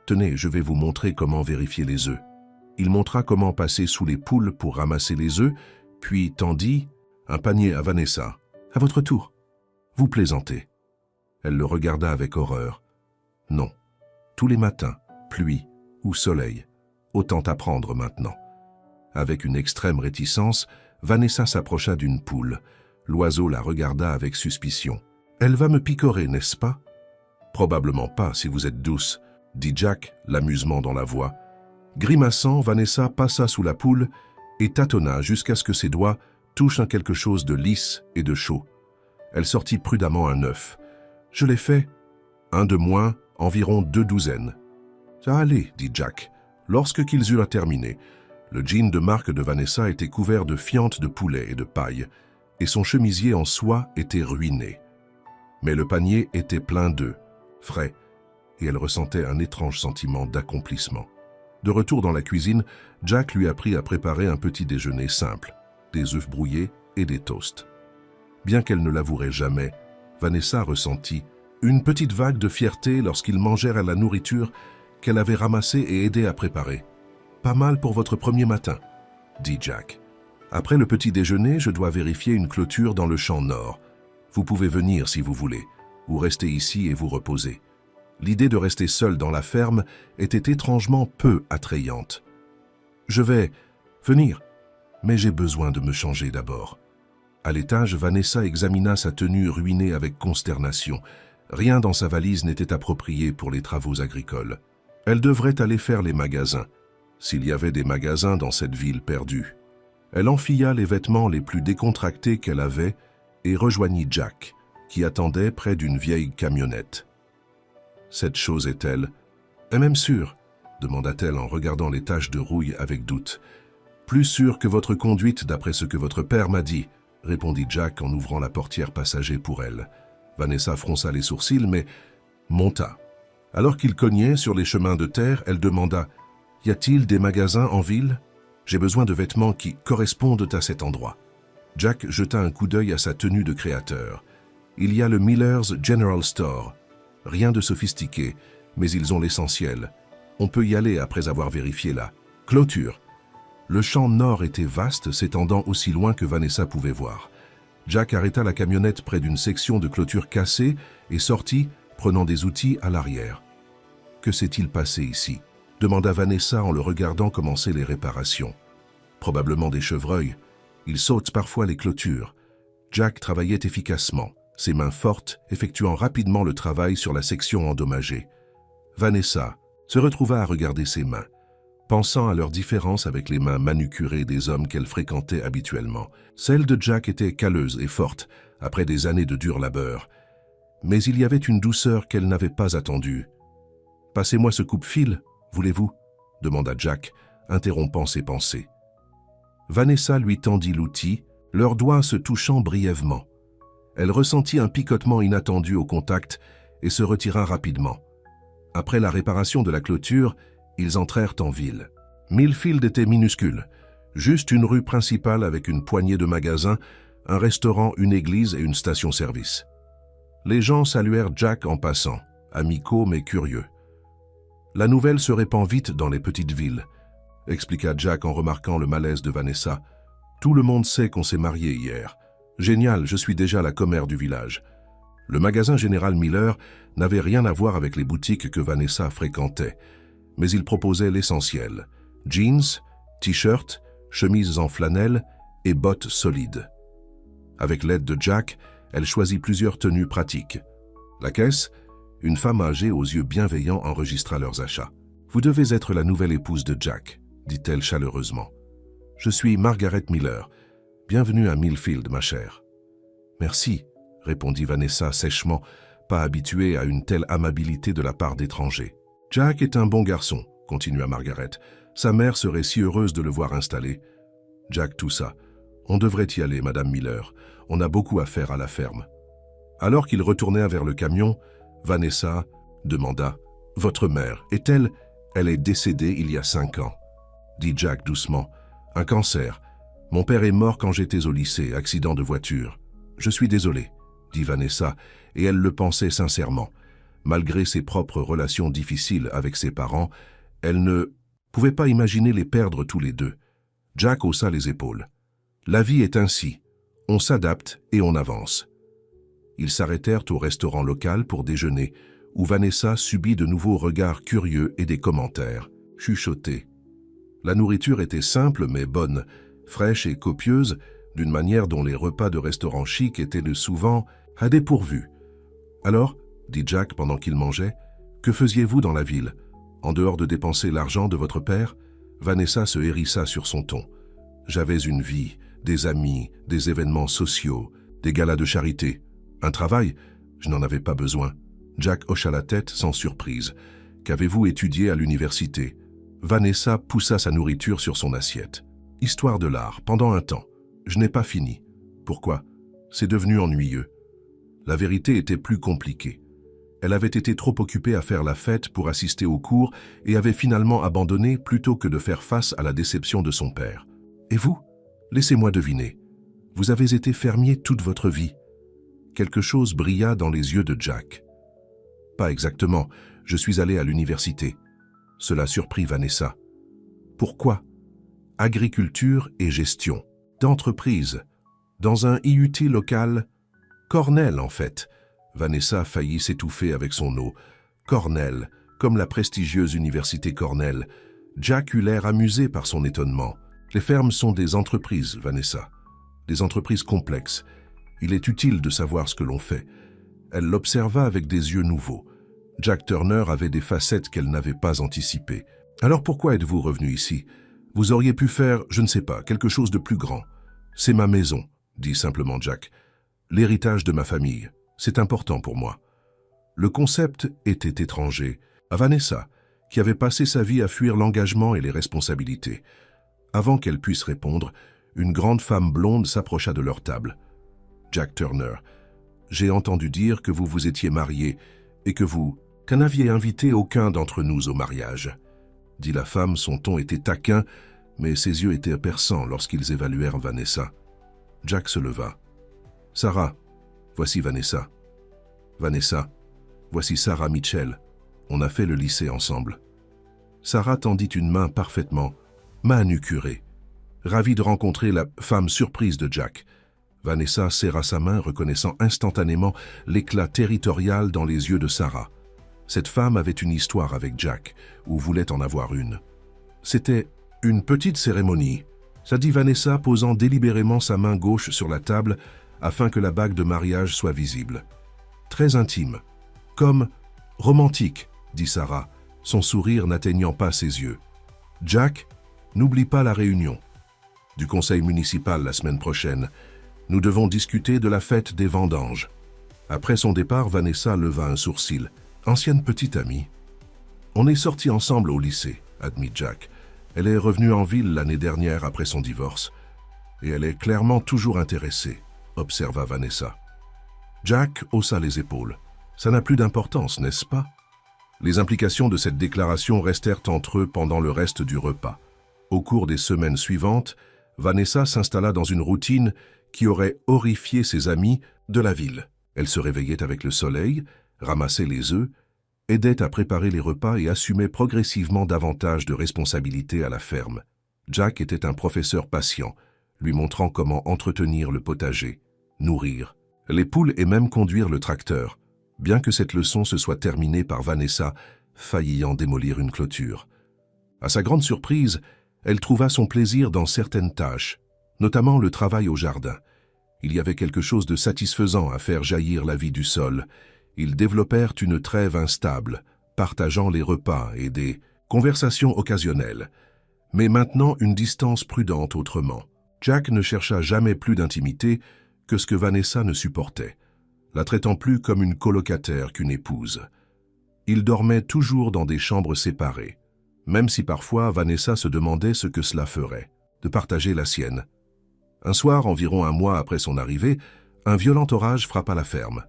Tenez, je vais vous montrer comment vérifier les œufs. » Il montra comment passer sous les poules pour ramasser les œufs, puis tendit un panier à Vanessa. « À votre tour. » « Vous plaisantez. » Elle le regarda avec horreur. « Non. Tous les matins, pluie ou soleil. Autant apprendre maintenant. » Avec une extrême réticence, Vanessa s'approcha d'une poule. L'oiseau la regarda avec suspicion. « Elle va me picorer, n'est-ce pas ?»« Probablement pas, si vous êtes douce, » dit Jack, l'amusement dans la voix. Grimaçant, Vanessa passa sous la poule et tâtonna jusqu'à ce que ses doigts touchent à quelque chose de lisse et de chaud. Elle sortit prudemment un œuf. « Je l'ai fait. » Un de moins, environ 2 douzaines. « Ça allait, » dit Jack, lorsque qu'ils eurent terminé. Le jean de marque de Vanessa était couvert de fientes de poulet et de paille, et son chemisier en soie était ruiné. Mais le panier était plein d'œufs, frais, et elle ressentait un étrange sentiment d'accomplissement. De retour dans la cuisine, Jack lui apprit à préparer un petit déjeuner simple, des œufs brouillés et des toasts. Bien qu'elle ne l'avouerait jamais, Vanessa ressentit une petite vague de fierté lorsqu'ils mangèrent à la nourriture qu'elle avait ramassée et aidé à préparer. « Pas mal pour votre premier matin, » dit Jack. « Après le petit déjeuner, je dois vérifier une clôture dans le champ nord. Vous pouvez venir si vous voulez, ou rester ici et vous reposer. » L'idée de rester seule dans la ferme était étrangement peu attrayante. « Je vais venir, mais j'ai besoin de me changer d'abord. » À l'étage, Vanessa examina sa tenue ruinée avec consternation. Rien dans sa valise n'était approprié pour les travaux agricoles. Elle devrait aller faire les magasins, s'il y avait des magasins dans cette ville perdue. Elle enfila les vêtements les plus décontractés qu'elle avait et rejoignit Jack, qui attendait près d'une vieille camionnette. « Cette chose est-elle? »« Est même sûre ?» demanda-t-elle en regardant les taches de rouille avec doute. « Plus sûre que votre conduite d'après ce que votre père m'a dit, » répondit Jack en ouvrant la portière passager pour elle. Vanessa fronça les sourcils, mais monta. Alors qu'il cognait sur les chemins de terre, elle demanda « Y a-t-il des magasins en ville? J'ai besoin de vêtements qui correspondent à cet endroit. » Jack jeta un coup d'œil à sa tenue de créateur. « Il y a le Miller's General Store. Rien de sophistiqué, mais ils ont l'essentiel. On peut y aller après avoir vérifié la clôture. » Le champ nord était vaste, s'étendant aussi loin que Vanessa pouvait voir. Jack arrêta la camionnette près d'une section de clôture cassée et sortit, prenant des outils à l'arrière. « Que s'est-il passé ici ?» demanda Vanessa en le regardant commencer les réparations. « Probablement des chevreuils. Ils sautent parfois les clôtures. » Jack travaillait efficacement, ses mains fortes effectuant rapidement le travail sur la section endommagée. Vanessa se retrouva à regarder ses mains, pensant à leur différence avec les mains manucurées des hommes qu'elle fréquentait habituellement. Celle de Jack était calleuse et forte, après des années de dur labeur. Mais il y avait une douceur qu'elle n'avait pas attendue. « Passez-moi ce coupe-fil, voulez-vous » demanda Jack, interrompant ses pensées. Vanessa lui tendit l'outil, leurs doigts se touchant brièvement. Elle ressentit un picotement inattendu au contact et se retira rapidement. Après la réparation de la clôture, ils entrèrent en ville. Millfield était minuscule, juste une rue principale avec une poignée de magasins, un restaurant, une église et une station-service. Les gens saluèrent Jack en passant, amicaux mais curieux. La nouvelle se répand vite dans les petites villes, expliqua Jack en remarquant le malaise de Vanessa. Tout le monde sait qu'on s'est marié hier. Génial, je suis déjà la commère du village. Le magasin Général Miller n'avait rien à voir avec les boutiques que Vanessa fréquentait, mais il proposait l'essentiel. Jeans, t-shirts, chemises en flanelle et bottes solides. Avec l'aide de Jack, elle choisit plusieurs tenues pratiques. La caisse, une femme âgée aux yeux bienveillants enregistra leurs achats. « Vous devez être la nouvelle épouse de Jack », dit-elle chaleureusement. « Je suis Margaret Miller. Bienvenue à Millfield, ma chère. »« Merci », répondit Vanessa sèchement, pas habituée à une telle amabilité de la part d'étrangers. « Jack est un bon garçon », continua Margaret. « Sa mère serait si heureuse de le voir installé. » Jack toussa. « On devrait y aller, Madame Miller. On a beaucoup à faire à la ferme. » Alors qu'ils retournèrent vers le camion, Vanessa demanda « Votre mère, est-elle » ?« Elle est décédée il y a 5 ans, » dit Jack doucement. « Un cancer. Mon père est mort quand j'étais au lycée, accident de voiture. Je suis désolé, » dit Vanessa, et elle le pensait sincèrement. Malgré ses propres relations difficiles avec ses parents, elle ne pouvait pas imaginer les perdre tous les deux. Jack haussa les épaules. « La vie est ainsi. On s'adapte et on avance. » Ils s'arrêtèrent au restaurant local pour déjeuner, où Vanessa subit de nouveaux regards curieux et des commentaires, chuchotés. La nourriture était simple mais bonne, fraîche et copieuse, d'une manière dont les repas de restaurants chics étaient le souvent à dépourvu. « Alors, » dit Jack pendant qu'il mangeait, « que faisiez-vous dans la ville, en dehors de dépenser l'argent de votre père ?» Vanessa se hérissa sur son ton. « J'avais une vie, des amis, des événements sociaux, des galas de charité. Un travail, je n'en avais pas besoin. » Jack hocha la tête sans surprise. « Qu'avez-vous étudié à l'université ?» Vanessa poussa sa nourriture sur son assiette. « Histoire de l'art, pendant un temps. Je n'ai pas fini. Pourquoi ? C'est devenu ennuyeux. » La vérité était plus compliquée. Elle avait été trop occupée à faire la fête pour assister aux cours et avait finalement abandonné plutôt que de faire face à la déception de son père. « Et vous ? Laissez-moi deviner. Vous avez été fermier toute votre vie. » Quelque chose brilla dans les yeux de Jack. « Pas exactement. Je suis allé à l'université. » Cela surprit Vanessa. « Pourquoi ? » « Agriculture et gestion. D'entreprise. Dans un IUT local. Cornell, en fait. » Vanessa faillit s'étouffer avec son eau. Cornell, comme la prestigieuse université Cornell. Jack eut l'air amusé par son étonnement. « Les fermes sont des entreprises, Vanessa. Des entreprises complexes. Il est utile de savoir ce que l'on fait. » Elle l'observa avec des yeux nouveaux. Jack Turner avait des facettes qu'elle n'avait pas anticipées. « Alors pourquoi êtes-vous revenu ici ? Vous auriez pu faire, je ne sais pas, quelque chose de plus grand. »« C'est ma maison, » dit simplement Jack. « L'héritage de ma famille. C'est important pour moi. » Le concept était étranger à Vanessa, qui avait passé sa vie à fuir l'engagement et les responsabilités. Avant qu'elle puisse répondre, une grande femme blonde s'approcha de leur table. « Jack Turner, j'ai entendu dire que vous vous étiez marié et que vous n'aviez invité aucun d'entre nous au mariage. » dit la femme, son ton était taquin, mais ses yeux étaient perçants lorsqu'ils évaluèrent Vanessa. Jack se leva. « Sarah, voici Vanessa. Vanessa, voici Sarah Mitchell. On a fait le lycée ensemble. » Sarah tendit une main parfaitement manucurée, ravie de rencontrer la femme surprise de Jack. Vanessa serra sa main, reconnaissant instantanément l'éclat territorial dans les yeux de Sarah. Cette femme avait une histoire avec Jack, ou voulait en avoir une. C'était une petite cérémonie, ça dit Vanessa, posant délibérément sa main gauche sur la table afin que la bague de mariage soit visible. Très intime, comme romantique, dit Sarah, son sourire n'atteignant pas ses yeux. Jack, n'oublie pas la réunion du conseil municipal la semaine prochaine. Nous devons discuter de la fête des vendanges. Après son départ, Vanessa leva un sourcil. Ancienne petite amie. On est sortis ensemble au lycée, admit Jack. Elle est revenue en ville l'année dernière après son divorce. Et elle est clairement toujours intéressée, observa Vanessa. Jack haussa les épaules. Ça n'a plus d'importance, n'est-ce pas? Les implications de cette déclaration restèrent entre eux pendant le reste du repas. Au cours des semaines suivantes, Vanessa s'installa dans une routine qui aurait horrifié ses amis de la ville. Elle se réveillait avec le soleil, ramassait les œufs, aidait à préparer les repas et assumait progressivement davantage de responsabilités à la ferme. Jack était un professeur patient, lui montrant comment entretenir le potager, nourrir les poules et même conduire le tracteur, bien que cette leçon se soit terminée par Vanessa faillant démolir une clôture. À sa grande surprise, elle trouva son plaisir dans certaines tâches, notamment le travail au jardin. Il y avait quelque chose de satisfaisant à faire jaillir la vie du sol. Ils développèrent une trêve instable, partageant les repas et des conversations occasionnelles, mais maintenant une distance prudente autrement. Jack ne chercha jamais plus d'intimité que ce que Vanessa ne supportait, la traitant plus comme une colocataire qu'une épouse. Ils dormaient toujours dans des chambres séparées, même si parfois Vanessa se demandait ce que cela ferait, de partager la sienne. Un soir, environ un mois après son arrivée, un violent orage frappa la ferme.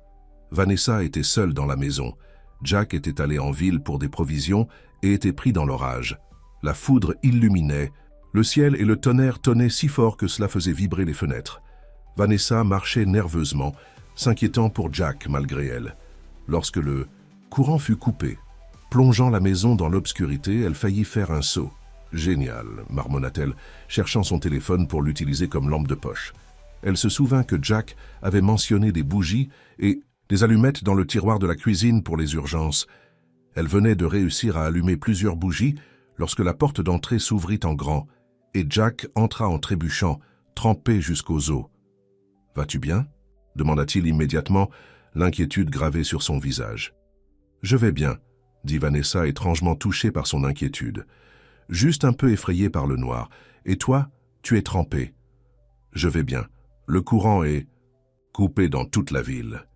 Vanessa était seule dans la maison. Jack était allé en ville pour des provisions et était pris dans l'orage. La foudre illuminait, le ciel et le tonnerre tonnaient si fort que cela faisait vibrer les fenêtres. Vanessa marchait nerveusement, s'inquiétant pour Jack malgré elle. Lorsque le courant fut coupé, plongeant la maison dans l'obscurité, elle faillit faire un saut. « Génial », marmonna-t-elle, cherchant son téléphone pour l'utiliser comme lampe de poche. Elle se souvint que Jack avait mentionné des bougies et des allumettes dans le tiroir de la cuisine pour les urgences. Elle venait de réussir à allumer plusieurs bougies lorsque la porte d'entrée s'ouvrit en grand et Jack entra en trébuchant, trempé jusqu'aux os. « Vas-tu bien ?» demanda-t-il immédiatement, l'inquiétude gravée sur son visage. « Je vais bien », dit Vanessa, étrangement touchée par son inquiétude. « Juste un peu effrayée par le noir. Et toi, tu es trempé. »« Je vais bien. Le courant est coupé dans toute la ville. »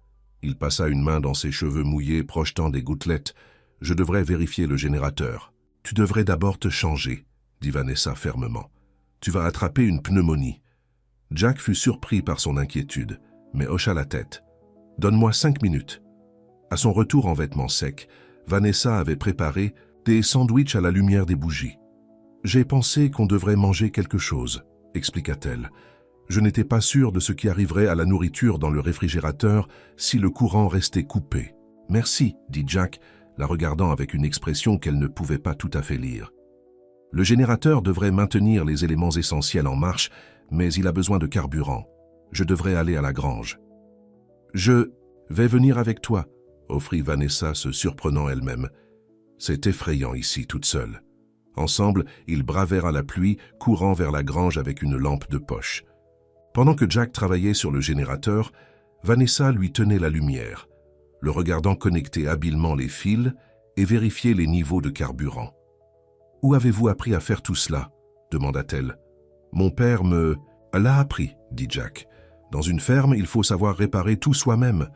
Il passa une main dans ses cheveux mouillés, projetant des gouttelettes. « Je devrais vérifier le générateur. »« Tu devrais d'abord te changer, » dit Vanessa fermement. « Tu vas attraper une pneumonie. » Jack fut surpris par son inquiétude, mais hocha la tête. « Donne-moi 5 minutes. » À son retour en vêtements secs, Vanessa avait préparé des sandwichs à la lumière des bougies. « J'ai pensé qu'on devrait manger quelque chose, » expliqua-t-elle. « Je n'étais pas sûre de ce qui arriverait à la nourriture dans le réfrigérateur si le courant restait coupé. »« Merci, » dit Jack, la regardant avec une expression qu'elle ne pouvait pas tout à fait lire. « Le générateur devrait maintenir les éléments essentiels en marche, mais il a besoin de carburant. Je devrais aller à la grange. »« Je vais venir avec toi, » offrit Vanessa, se surprenant elle-même. « C'est effrayant ici, toute seule. » Ensemble, ils bravèrent à la pluie, courant vers la grange avec une lampe de poche. Pendant que Jack travaillait sur le générateur, Vanessa lui tenait la lumière, le regardant connecter habilement les fils et vérifier les niveaux de carburant. « Où avez-vous appris à faire tout cela ?» demanda-t-elle. « Mon père me l'a appris, » dit Jack. « Dans une ferme, il faut savoir réparer tout soi-même.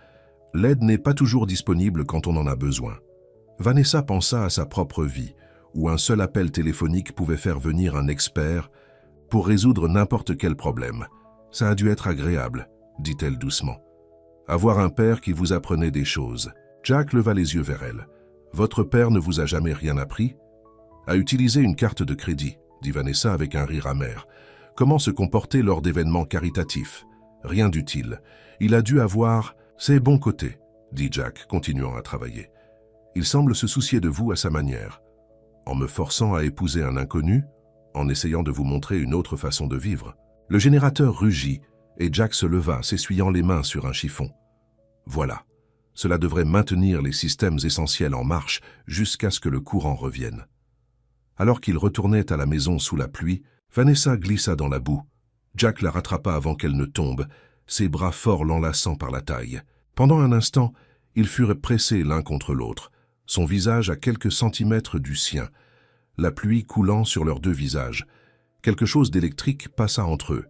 L'aide n'est pas toujours disponible quand on en a besoin. » Vanessa pensa à sa propre vie, où un seul appel téléphonique pouvait faire venir un expert pour résoudre n'importe quel problème. « Ça a dû être agréable, » dit-elle doucement. « Avoir un père qui vous apprenait des choses. » Jack leva les yeux vers elle. « Votre père ne vous a jamais rien appris ?»« À utiliser une carte de crédit, » dit Vanessa avec un rire amer. « Comment se comporter lors d'événements caritatifs? Rien d'utile. Il a dû avoir ses bons côtés, » dit Jack, continuant à travailler. « Il semble se soucier de vous à sa manière. En me forçant à épouser un inconnu, en essayant de vous montrer une autre façon de vivre. » Le générateur rugit et Jack se leva, s'essuyant les mains sur un chiffon. Voilà, cela devrait maintenir les systèmes essentiels en marche jusqu'à ce que le courant revienne. Alors qu'il retournait à la maison sous la pluie, Vanessa glissa dans la boue. Jack la rattrapa avant qu'elle ne tombe, ses bras forts l'enlaçant par la taille. Pendant un instant, ils furent pressés l'un contre l'autre, son visage à quelques centimètres du sien, la pluie coulant sur leurs deux visages. Quelque chose d'électrique passa entre eux.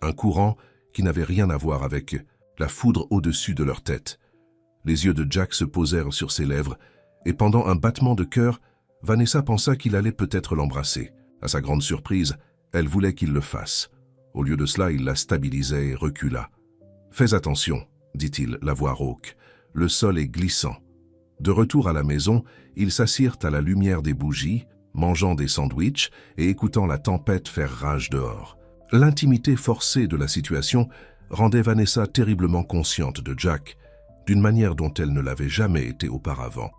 Un courant qui n'avait rien à voir avec la foudre au-dessus de leur tête. Les yeux de Jack se posèrent sur ses lèvres, et pendant un battement de cœur, Vanessa pensa qu'il allait peut-être l'embrasser. À sa grande surprise, elle voulait qu'il le fasse. Au lieu de cela, il la stabilisait et recula. « Fais attention, » dit-il, la voix rauque. « Le sol est glissant. » De retour à la maison, ils s'assirent à la lumière des bougies, mangeant des sandwichs et écoutant la tempête faire rage dehors. L'intimité forcée de la situation rendait Vanessa terriblement consciente de Jack, d'une manière dont elle ne l'avait jamais été auparavant.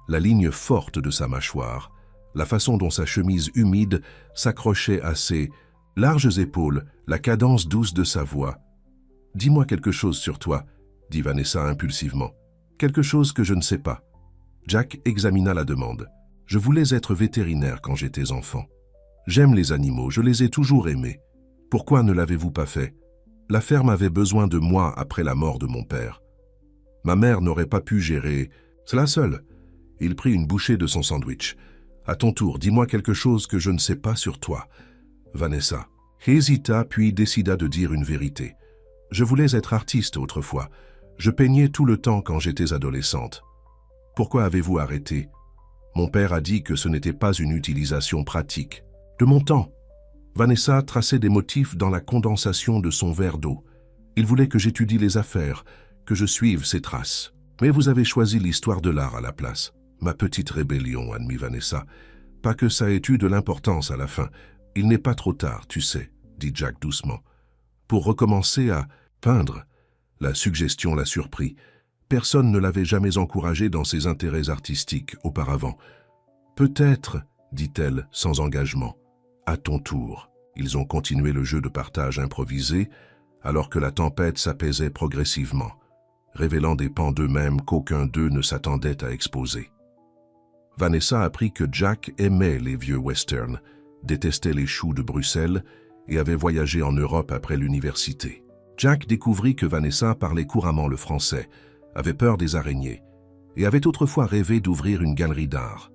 La ligne forte de sa mâchoire, la façon dont sa chemise humide s'accrochait à ses larges épaules, la cadence douce de sa voix. « Dis-moi quelque chose sur toi », dit Vanessa impulsivement. « Quelque chose que je ne sais pas. » Jack examina la demande. « Je voulais être vétérinaire quand j'étais enfant. J'aime les animaux, je les ai toujours aimés. Pourquoi ne l'avez-vous pas fait? La ferme avait besoin de moi après la mort de mon père. Ma mère n'aurait pas pu gérer cela seule. » Il prit une bouchée de son sandwich. « À ton tour, dis-moi quelque chose que je ne sais pas sur toi. » Vanessa hésita puis décida de dire une vérité. « Je voulais être artiste autrefois. Je peignais tout le temps quand j'étais adolescente. Pourquoi avez-vous arrêté? Mon père a dit que ce n'était pas une utilisation pratique. De mon temps. » Vanessa traçait des motifs dans la condensation de son verre d'eau. Il voulait que j'étudie les affaires, que je suive ses traces. Mais vous avez choisi l'histoire de l'art à la place. Ma petite rébellion, admit Vanessa. Pas que ça ait eu de l'importance à la fin. Il n'est pas trop tard, tu sais, dit Jack doucement. Pour recommencer à peindre. La suggestion la surprit. Personne ne l'avait jamais encouragé dans ses intérêts artistiques auparavant. Peut-être, dit-elle sans engagement. À ton tour. Ils ont continué le jeu de partage improvisé, alors que la tempête s'apaisait progressivement, révélant des pans d'eux-mêmes qu'aucun d'eux ne s'attendait à exposer. Vanessa apprit que Jack aimait les vieux westerns, détestait les choux de Bruxelles et avait voyagé en Europe après l'université. Jack découvrit que Vanessa parlait couramment le français, avait peur des araignées et avait autrefois rêvé d'ouvrir une galerie d'art.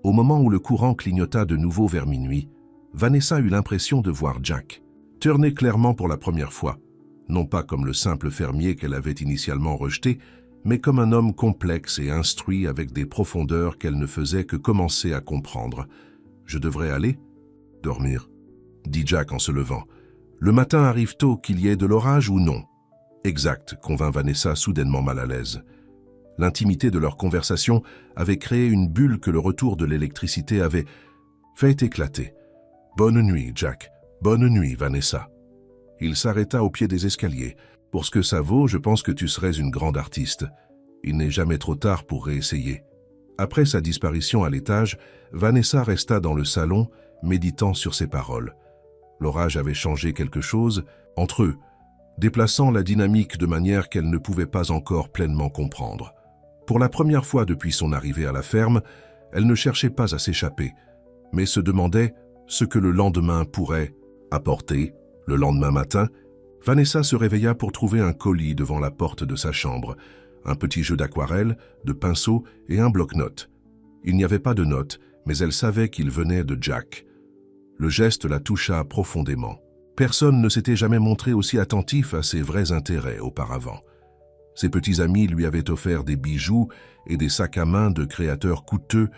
Au moment où le courant clignota de nouveau vers minuit, Vanessa eut l'impression de voir Jack, tourné clairement pour la première fois, non pas comme le simple fermier qu'elle avait initialement rejeté, mais comme un homme complexe et instruit avec des profondeurs qu'elle ne faisait que commencer à comprendre. « Je devrais aller ? Dormir ?» dit Jack en se levant. « Le matin arrive tôt, qu'il y ait de l'orage ou non ?»« Exact », convint Vanessa soudainement mal à l'aise. L'intimité de leur conversation avait créé une bulle que le retour de l'électricité avait fait éclater. « Bonne nuit, Jack. Bonne nuit, Vanessa. » Il s'arrêta au pied des escaliers. « Pour ce que ça vaut, je pense que tu serais une grande artiste. Il n'est jamais trop tard pour réessayer. » Après sa disparition à l'étage, Vanessa resta dans le salon, méditant sur ses paroles. L'orage avait changé quelque chose entre eux, déplaçant la dynamique de manière qu'elle ne pouvait pas encore pleinement comprendre. Pour la première fois depuis son arrivée à la ferme, elle ne cherchait pas à s'échapper, mais se demandait ce que le lendemain pourrait apporter. Le lendemain matin, Vanessa se réveilla pour trouver un colis devant la porte de sa chambre, un petit jeu d'aquarelle, de pinceaux et un bloc-notes. Il n'y avait pas de notes, mais elle savait qu'il venait de Jack. Le geste la toucha profondément. Personne ne s'était jamais montré aussi attentif à ses vrais intérêts auparavant. Ses petits amis lui avaient offert des bijoux et des sacs à main de créateurs coûteux,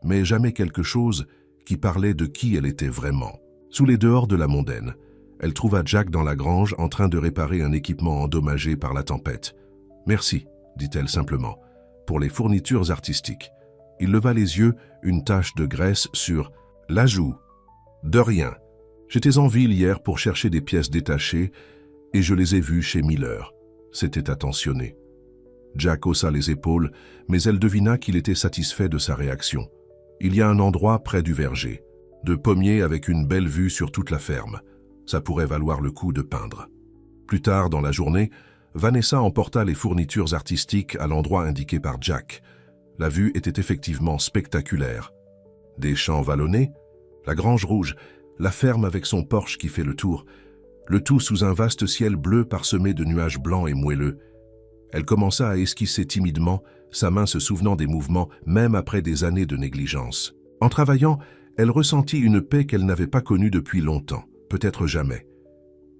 mais jamais quelque chose qui parlait de qui elle était vraiment. Sous les dehors de la mondaine, elle trouva Jack dans la grange en train de réparer un équipement endommagé par la tempête. « Merci », dit-elle simplement, « pour les fournitures artistiques. » Il leva les yeux, une tache de graisse sur la joue. « De rien. J'étais en ville hier pour chercher des pièces détachées et je les ai vues chez Miller. » C'était attentionné. Jack haussa les épaules, mais elle devina qu'il était satisfait de sa réaction. Il y a un endroit près du verger, de pommiers avec une belle vue sur toute la ferme. Ça pourrait valoir le coup de peindre. Plus tard dans la journée, Vanessa emporta les fournitures artistiques à l'endroit indiqué par Jack. La vue était effectivement spectaculaire. Des champs vallonnés, la grange rouge, la ferme avec son porche qui fait le tout sous un vaste ciel bleu parsemé de nuages blancs et moelleux. Elle commença à esquisser timidement, sa main se souvenant des mouvements, même après des années de négligence. En travaillant, elle ressentit une paix qu'elle n'avait pas connue depuis longtemps, peut-être jamais.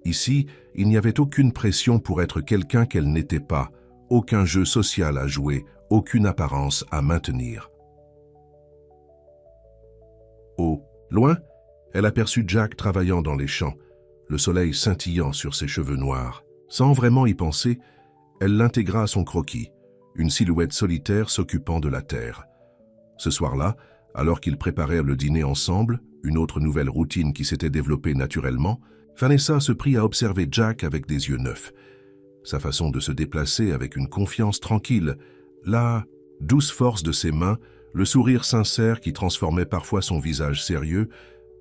Ici, il n'y avait aucune pression pour être quelqu'un qu'elle n'était pas, aucun jeu social à jouer, aucune apparence à maintenir. Au loin, elle aperçut Jack travaillant dans les champs, le soleil scintillant sur ses cheveux noirs. Sans vraiment y penser, elle l'intégra à son croquis, une silhouette solitaire s'occupant de la terre. Ce soir-là, alors qu'ils préparèrent le dîner ensemble, une autre nouvelle routine qui s'était développée naturellement, Vanessa se prit à observer Jack avec des yeux neufs. Sa façon de se déplacer avec une confiance tranquille, la douce force de ses mains, le sourire sincère qui transformait parfois son visage sérieux,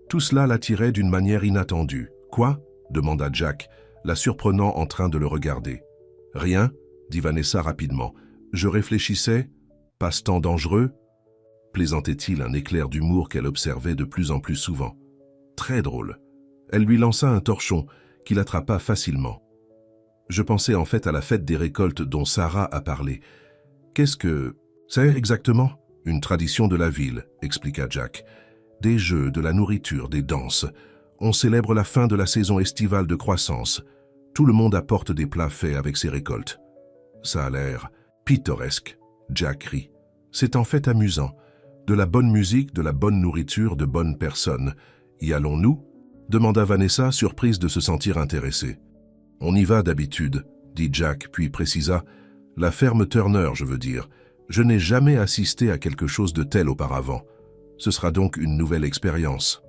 tout cela l'attirait d'une manière inattendue. « Quoi » demanda Jack, la surprenant en train de le regarder. « Rien » dit Vanessa rapidement. « Je réfléchissais. Passe-temps dangereux » plaisantait-il, un éclair d'humour qu'elle observait de plus en plus souvent. Très drôle. Elle lui lança un torchon qu'il attrapa facilement. « Je pensais en fait à la fête des récoltes dont Sarah a parlé. Qu'est-ce que c'est exactement ?»« Une tradition de la ville, » expliqua Jack. « Des jeux, de la nourriture, des danses. On célèbre la fin de la saison estivale de croissance. Tout le monde apporte des plats faits avec ses récoltes. » « Ça a l'air pittoresque, » Jack rit. « C'est en fait amusant. De la bonne musique, de la bonne nourriture, de bonnes personnes. Y allons-nous » demanda Vanessa, surprise de se sentir intéressée. « On y va d'habitude, » dit Jack, puis précisa. « La ferme Turner, je veux dire. Je n'ai jamais assisté à quelque chose de tel auparavant. Ce sera donc une nouvelle expérience. »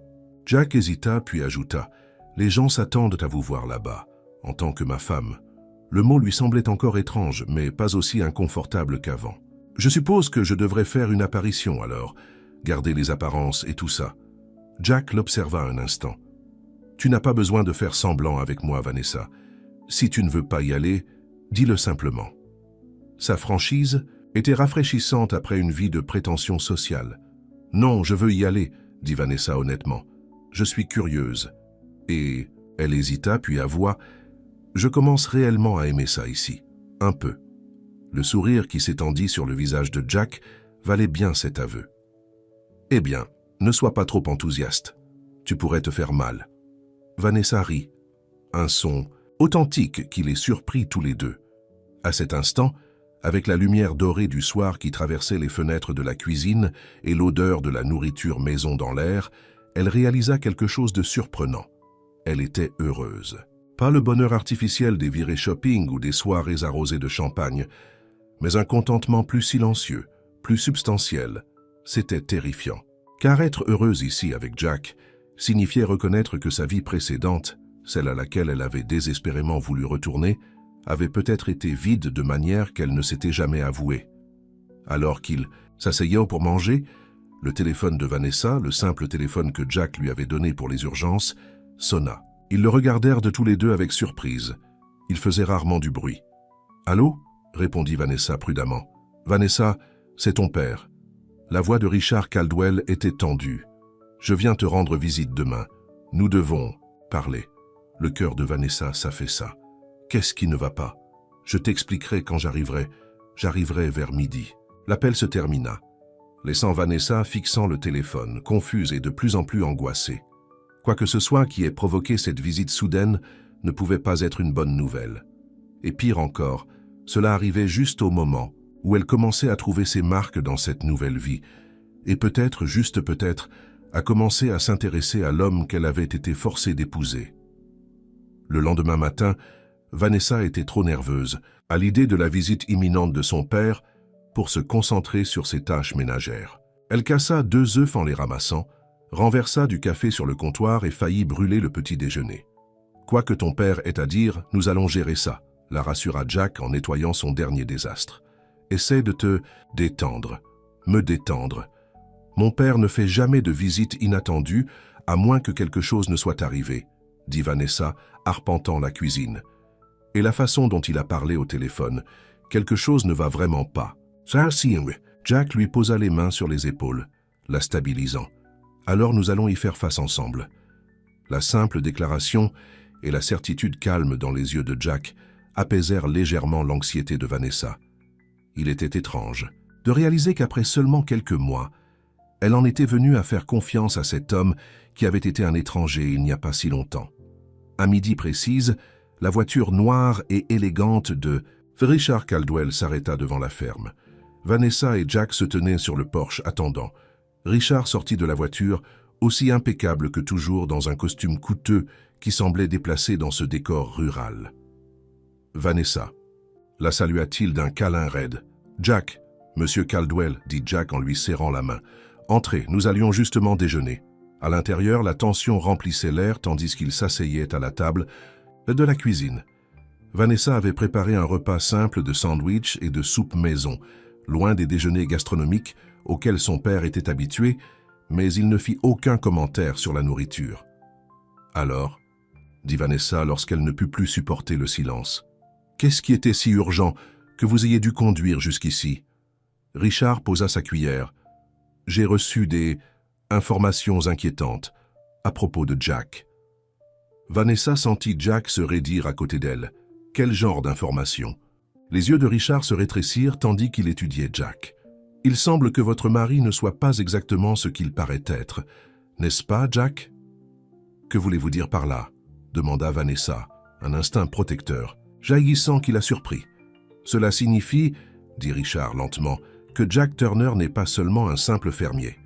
Jack hésita, puis ajouta. « Les gens s'attendent à vous voir là-bas, en tant que ma femme. » Le mot lui semblait encore étrange, mais pas aussi inconfortable qu'avant. « Je suppose que je devrais faire une apparition alors, garder les apparences et tout ça. » Jack l'observa un instant. « Tu n'as pas besoin de faire semblant avec moi, Vanessa. Si tu ne veux pas y aller, dis-le simplement. » Sa franchise était rafraîchissante après une vie de prétention sociale. « Non, je veux y aller, » dit Vanessa honnêtement. « Je suis curieuse. » Et elle hésita, puis avoua. Je commence réellement à aimer ça ici. Un peu. Le sourire qui s'étendit sur le visage de Jack valait bien cet aveu. Eh bien, ne sois pas trop enthousiaste. Tu pourrais te faire mal. Vanessa rit. Un son authentique qui les surprit tous les deux. À cet instant, avec la lumière dorée du soir qui traversait les fenêtres de la cuisine et l'odeur de la nourriture maison dans l'air, elle réalisa quelque chose de surprenant. Elle était heureuse. Pas le bonheur artificiel des virées shopping ou des soirées arrosées de champagne, mais un contentement plus silencieux, plus substantiel. C'était terrifiant. Car être heureuse ici avec Jack signifiait reconnaître que sa vie précédente, celle à laquelle elle avait désespérément voulu retourner, avait peut-être été vide de manière qu'elle ne s'était jamais avouée. Alors qu'il s'asseyait pour manger, le téléphone de Vanessa, le simple téléphone que Jack lui avait donné pour les urgences, sonna. Ils le regardèrent de tous les deux avec surprise. Il faisait rarement du bruit. « Allô ?» répondit Vanessa prudemment. « Vanessa, c'est ton père. » La voix de Richard Caldwell était tendue. « Je viens te rendre visite demain. Nous devons parler. » Le cœur de Vanessa s'affaissa. « Qu'est-ce qui ne va pas ? Je t'expliquerai quand j'arriverai. J'arriverai vers midi. » L'appel se termina, laissant Vanessa fixant le téléphone, confuse et de plus en plus angoissée. Quoi que ce soit qui ait provoqué cette visite soudaine ne pouvait pas être une bonne nouvelle. Et pire encore, cela arrivait juste au moment où elle commençait à trouver ses marques dans cette nouvelle vie, et peut-être, juste peut-être, à commencer à s'intéresser à l'homme qu'elle avait été forcée d'épouser. Le lendemain matin, Vanessa était trop nerveuse, à l'idée de la visite imminente de son père, pour se concentrer sur ses tâches ménagères. Elle cassa 2 œufs en les ramassant, renversa du café sur le comptoir et faillit brûler le petit déjeuner. « Quoi que ton père ait à dire, nous allons gérer ça », la rassura Jack en nettoyant son dernier désastre. « Essaie de te détendre, me détendre. Mon père ne fait jamais de visite inattendue, à moins que quelque chose ne soit arrivé, » dit Vanessa, arpentant la cuisine. Et la façon dont il a parlé au téléphone, quelque chose ne va vraiment pas. « Ça, si, oui. » Jack lui posa les mains sur les épaules, la stabilisant. « Alors nous allons y faire face ensemble. » La simple déclaration et la certitude calme dans les yeux de Jack apaisèrent légèrement l'anxiété de Vanessa. Il était étrange de réaliser qu'après seulement quelques mois, elle en était venue à faire confiance à cet homme qui avait été un étranger il n'y a pas si longtemps. À midi précise, la voiture noire et élégante de Richard Caldwell s'arrêta devant la ferme. Vanessa et Jack se tenaient sur le porche attendant. Richard sortit de la voiture, aussi impeccable que toujours dans un costume coûteux qui semblait déplacé dans ce décor rural. « Vanessa » la salua-t-il d'un câlin raide. « Jack, Monsieur Caldwell, dit Jack en lui serrant la main. Entrez, nous allions justement déjeuner. À l'intérieur, la tension remplissait l'air tandis qu'il s'asseyait à la table de la cuisine. Vanessa avait préparé un repas simple de sandwich et de soupe maison, loin des déjeuners gastronomiques auxquels son père était habitué, mais il ne fit aucun commentaire sur la nourriture. « Alors ?» dit Vanessa lorsqu'elle ne put plus supporter le silence. « Qu'est-ce qui était si urgent que vous ayez dû conduire jusqu'ici ?» Richard posa sa cuillère. « J'ai reçu des informations inquiétantes à propos de Jack. » Vanessa sentit Jack se raidir à côté d'elle. Quel genre d'informations? Les yeux de Richard se rétrécirent tandis qu'il étudiait Jack. « Il semble que votre mari ne soit pas exactement ce qu'il paraît être. N'est-ce pas, Jack ?»« Que voulez-vous dire par là ?» demanda Vanessa, un instinct protecteur, jaillissant qui la surprit. « Cela signifie, dit Richard lentement, que Jack Turner n'est pas seulement un simple fermier.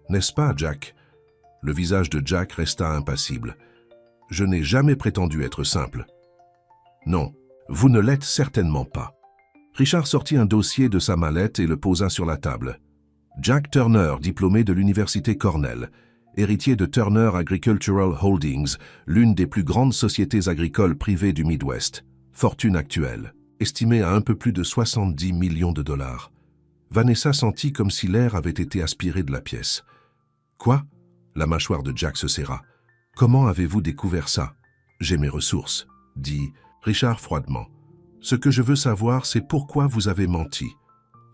N'est-ce pas, Jack ?» Le visage de Jack resta impassible. « Je n'ai jamais prétendu être simple. »« Non, vous ne l'êtes certainement pas. » Richard sortit un dossier de sa mallette et le posa sur la table. Jack Turner, diplômé de l'université Cornell, héritier de Turner Agricultural Holdings, l'une des plus grandes sociétés agricoles privées du Midwest. Fortune actuelle, estimée à un peu plus de 70 millions de dollars. Vanessa sentit comme si l'air avait été aspiré de la pièce. « Quoi ?» La mâchoire de Jack se serra. « Comment avez-vous découvert ça ?»« J'ai mes ressources, » dit Richard froidement. « Ce que je veux savoir, c'est pourquoi vous avez menti.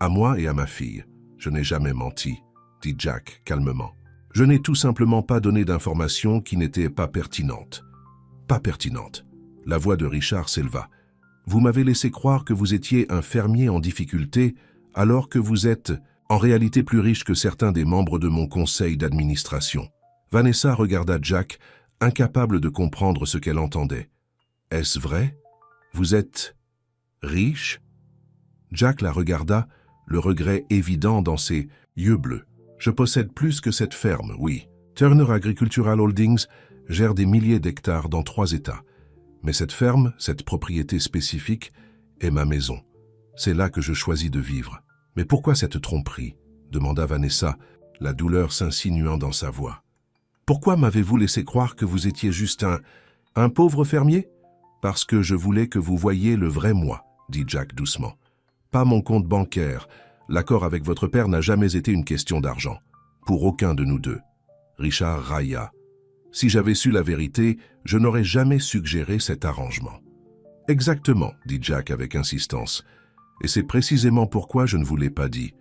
À moi et à ma fille. Je n'ai jamais menti, » dit Jack calmement. « Je n'ai tout simplement pas donné d'informations qui n'étaient pas pertinentes. » « Pas pertinentes. » La voix de Richard s'éleva. « Vous m'avez laissé croire que vous étiez un fermier en difficulté, alors que vous êtes en réalité plus riche que certains des membres de mon conseil d'administration. » Vanessa regarda Jack, incapable de comprendre ce qu'elle entendait. « Est-ce vrai? Vous êtes riche ?» Jack la regarda, le regret évident dans ses yeux bleus. « Je possède plus que cette ferme, oui. Turner Agricultural Holdings gère des milliers d'hectares dans 3 États. Mais cette ferme, cette propriété spécifique, est ma maison. C'est là que je choisis de vivre. » « Mais pourquoi cette tromperie ?» demanda Vanessa, la douleur s'insinuant dans sa voix. « Pourquoi m'avez-vous laissé croire que vous étiez juste un pauvre fermier ?»« Parce que je voulais que vous voyiez le vrai moi, » dit Jack doucement. « Pas mon compte bancaire. L'accord avec votre père n'a jamais été une question d'argent. Pour aucun de nous deux. » Richard railla. « Si j'avais su la vérité, je n'aurais jamais suggéré cet arrangement. »« Exactement, » dit Jack avec insistance. « Et c'est précisément pourquoi je ne vous l'ai pas dit. »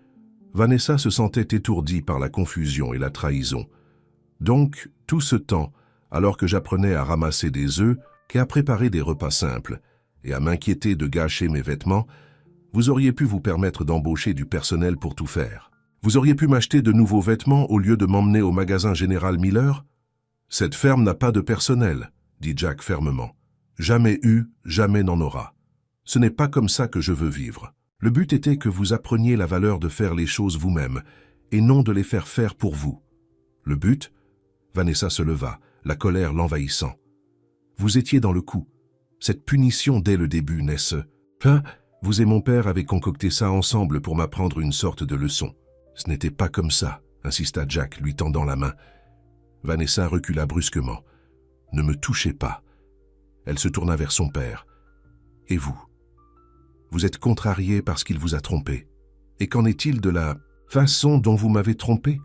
Vanessa se sentait étourdie par la confusion et la trahison. « Donc, tout ce temps, alors que j'apprenais à ramasser des œufs et à préparer des repas simples, et à m'inquiéter de gâcher mes vêtements, vous auriez pu vous permettre d'embaucher du personnel pour tout faire. Vous auriez pu m'acheter de nouveaux vêtements au lieu de m'emmener au magasin Général Miller. Cette ferme n'a pas de personnel, » dit Jack fermement. « Jamais eu, jamais n'en aura. Ce n'est pas comme ça que je veux vivre. Le but était que vous appreniez la valeur de faire les choses vous-même, et non de les faire faire pour vous. Le but ?» Vanessa se leva, la colère l'envahissant. « Vous étiez dans le coup. Cette punition dès le début, n'est-ce? Hein? Vous et mon père avez concocté ça ensemble pour m'apprendre une sorte de leçon. »« Ce n'était pas comme ça, » insista Jack, lui tendant la main. Vanessa recula brusquement. « Ne me touchez pas. » Elle se tourna vers son père. « Et vous? Vous êtes contrarié parce qu'il vous a trompé. Et qu'en est-il de la façon dont vous m'avez trompé?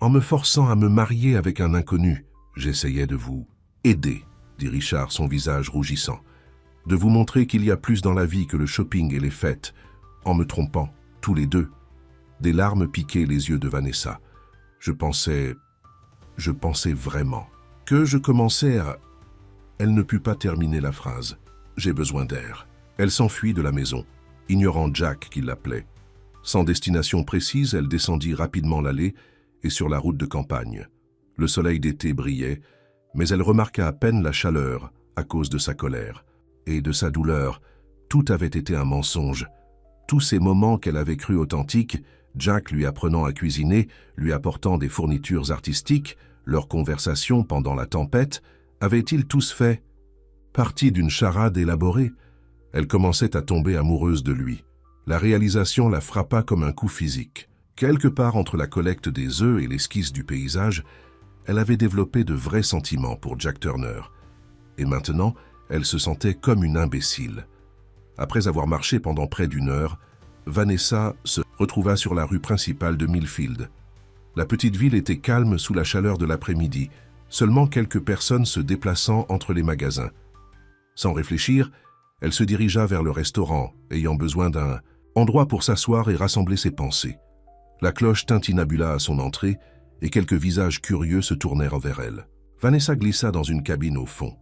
En me forçant à me marier avec un inconnu, j'essayais de vous aider, » dit Richard, son visage rougissant. « De vous montrer qu'il y a plus dans la vie que le shopping et les fêtes, en me trompant, tous les deux. » Des larmes piquaient les yeux de Vanessa. Je pensais vraiment que je commençais à... Elle ne put pas terminer la phrase. J'ai besoin d'air. Elle s'enfuit de la maison, ignorant Jack qui l'appelait. Sans destination précise, elle descendit rapidement l'allée et sur la route de campagne. Le soleil d'été brillait, mais elle remarqua à peine la chaleur à cause de sa colère. Et de sa douleur, tout avait été un mensonge. Tous ces moments qu'elle avait crus authentiques, Jack lui apprenant à cuisiner, lui apportant des fournitures artistiques, leurs conversations pendant la tempête, avaient-ils tous fait partie d'une charade élaborée? Elle commençait à tomber amoureuse de lui. La réalisation la frappa comme un coup physique. Quelque part entre la collecte des œufs et l'esquisse du paysage, elle avait développé de vrais sentiments pour Jack Turner. Et maintenant, elle se sentait comme une imbécile. Après avoir marché pendant près d'une heure, Vanessa se retrouva sur la rue principale de Millfield. La petite ville était calme sous la chaleur de l'après-midi, seulement quelques personnes se déplaçant entre les magasins. Sans réfléchir, elle se dirigea vers le restaurant, ayant besoin d'un endroit pour s'asseoir et rassembler ses pensées. La cloche tintinabula à son entrée et quelques visages curieux se tournèrent vers elle. Vanessa glissa dans une cabine au fond,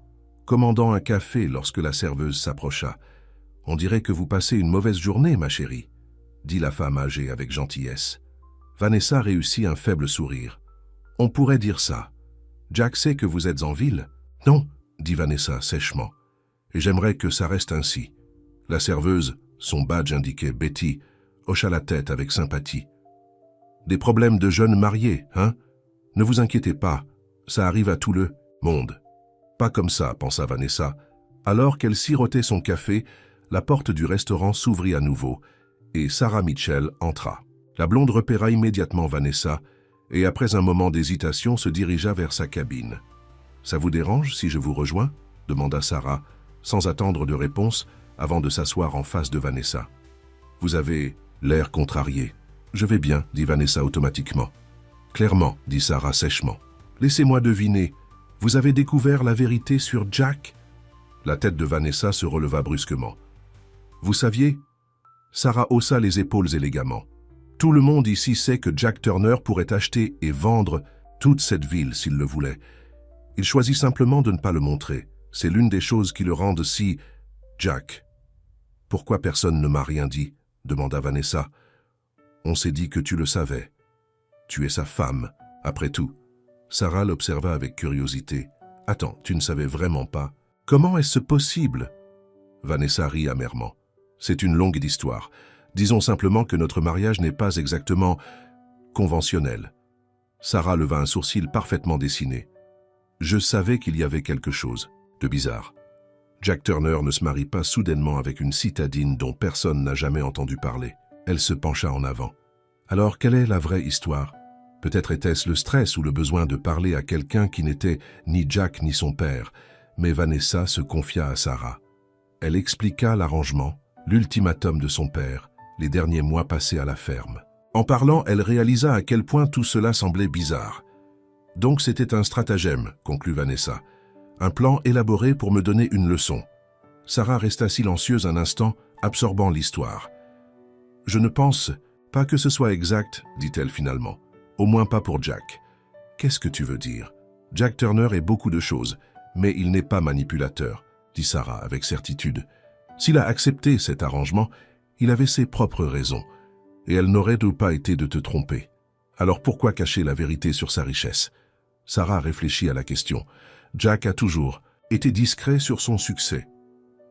commandant un café lorsque la serveuse s'approcha. « On dirait que vous passez une mauvaise journée, ma chérie », dit la femme âgée avec gentillesse. Vanessa réussit un faible sourire. « On pourrait dire ça. Jack sait que vous êtes en ville ?»« Non, » dit Vanessa sèchement. « Et j'aimerais que ça reste ainsi. » La serveuse, son badge indiquait Betty, hocha la tête avec sympathie. « Des problèmes de jeunes mariés, hein? Ne vous inquiétez pas, ça arrive à tout le monde. » « Pas comme ça, pensa Vanessa. Alors qu'elle sirotait son café, la porte du restaurant s'ouvrit à nouveau et Sarah Mitchell entra. La blonde repéra immédiatement Vanessa et après un moment d'hésitation se dirigea vers sa cabine. « Ça vous dérange si je vous rejoins ?» demanda Sarah, sans attendre de réponse avant de s'asseoir en face de Vanessa. « Vous avez l'air contrarié. »« Je vais bien, » dit Vanessa automatiquement. « Clairement, » dit Sarah sèchement. « Laissez-moi deviner. Vous avez découvert la vérité sur Jack ?» La tête de Vanessa se releva brusquement. « Vous saviez ?» Sarah haussa les épaules élégamment. « Tout le monde ici sait que Jack Turner pourrait acheter et vendre toute cette ville s'il le voulait. Il choisit simplement de ne pas le montrer. C'est l'une des choses qui le rendent si... Jack. »« Pourquoi personne ne m'a rien dit ?» demanda Vanessa. « On s'est dit que tu le savais. Tu es sa femme, après tout. » Sarah l'observa avec curiosité. « Attends, tu ne savais vraiment pas? Comment est-ce possible ?» Vanessa rit amèrement. « C'est une longue histoire. Disons simplement que notre mariage n'est pas exactement conventionnel. » Sarah leva un sourcil parfaitement dessiné. « Je savais qu'il y avait quelque chose de bizarre. Jack Turner ne se marie pas soudainement avec une citadine dont personne n'a jamais entendu parler. » Elle se pencha en avant. « Alors, quelle est la vraie histoire ? Peut-être était-ce le stress ou le besoin de parler à quelqu'un qui n'était ni Jack ni son père, mais Vanessa se confia à Sarah. Elle expliqua l'arrangement, l'ultimatum de son père, les derniers mois passés à la ferme. En parlant, elle réalisa à quel point tout cela semblait bizarre. « Donc c'était un stratagème, » conclut Vanessa. « Un plan élaboré pour me donner une leçon. » Sarah resta silencieuse un instant, absorbant l'histoire. « Je ne pense pas que ce soit exact, » dit-elle finalement. « Au moins pas pour Jack. »« Qu'est-ce que tu veux dire ? Jack Turner est beaucoup de choses, mais il n'est pas manipulateur, » dit Sarah avec certitude. « S'il a accepté cet arrangement, il avait ses propres raisons, et elle n'aurait donc pas été de te tromper. Alors pourquoi cacher la vérité sur sa richesse ?» Sarah réfléchit à la question. Jack a toujours été discret sur son succès.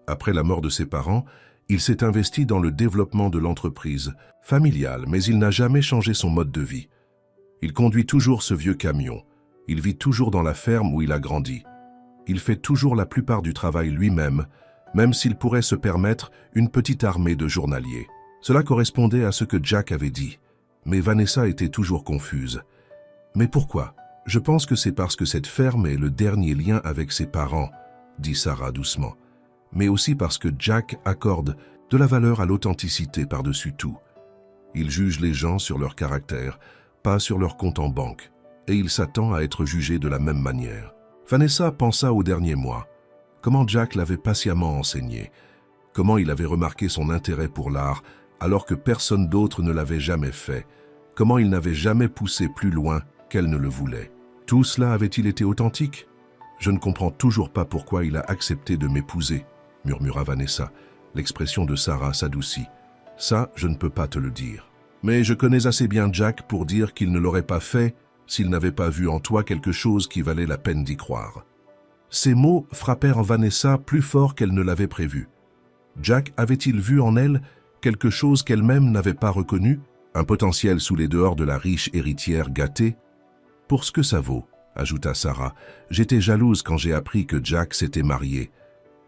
Après la mort de ses parents, il s'est investi dans le développement de l'entreprise familiale, mais il n'a jamais changé son mode de vie. Il conduit toujours ce vieux camion. Il vit toujours dans la ferme où il a grandi. Il fait toujours la plupart du travail lui-même, même s'il pourrait se permettre une petite armée de journaliers. Cela correspondait à ce que Jack avait dit. Mais Vanessa était toujours confuse. « Mais pourquoi ? Je pense que c'est parce que cette ferme est le dernier lien avec ses parents, » dit Sarah doucement. « Mais aussi parce que Jack accorde de la valeur à l'authenticité par-dessus tout. Il juge les gens sur leur caractère, pas sur leur compte en banque, et il s'attend à être jugé de la même manière. » Vanessa pensa aux derniers mois. Comment Jack l'avait patiemment enseigné. Comment il avait remarqué son intérêt pour l'art alors que personne d'autre ne l'avait jamais fait. Comment il n'avait jamais poussé plus loin qu'elle ne le voulait. Tout cela avait-il été authentique ? « Je ne comprends toujours pas pourquoi il a accepté de m'épouser, » murmura Vanessa. L'expression de Sarah s'adoucit. « Ça, je ne peux pas te le dire. Mais je connais assez bien Jack pour dire qu'il ne l'aurait pas fait s'il n'avait pas vu en toi quelque chose qui valait la peine d'y croire. » Ces mots frappèrent Vanessa plus fort qu'elle ne l'avait prévu. Jack avait-il vu en elle quelque chose qu'elle-même n'avait pas reconnu, un potentiel sous les dehors de la riche héritière gâtée ? « Pour ce que ça vaut, » ajouta Sarah, « j'étais jalouse quand j'ai appris que Jack s'était marié.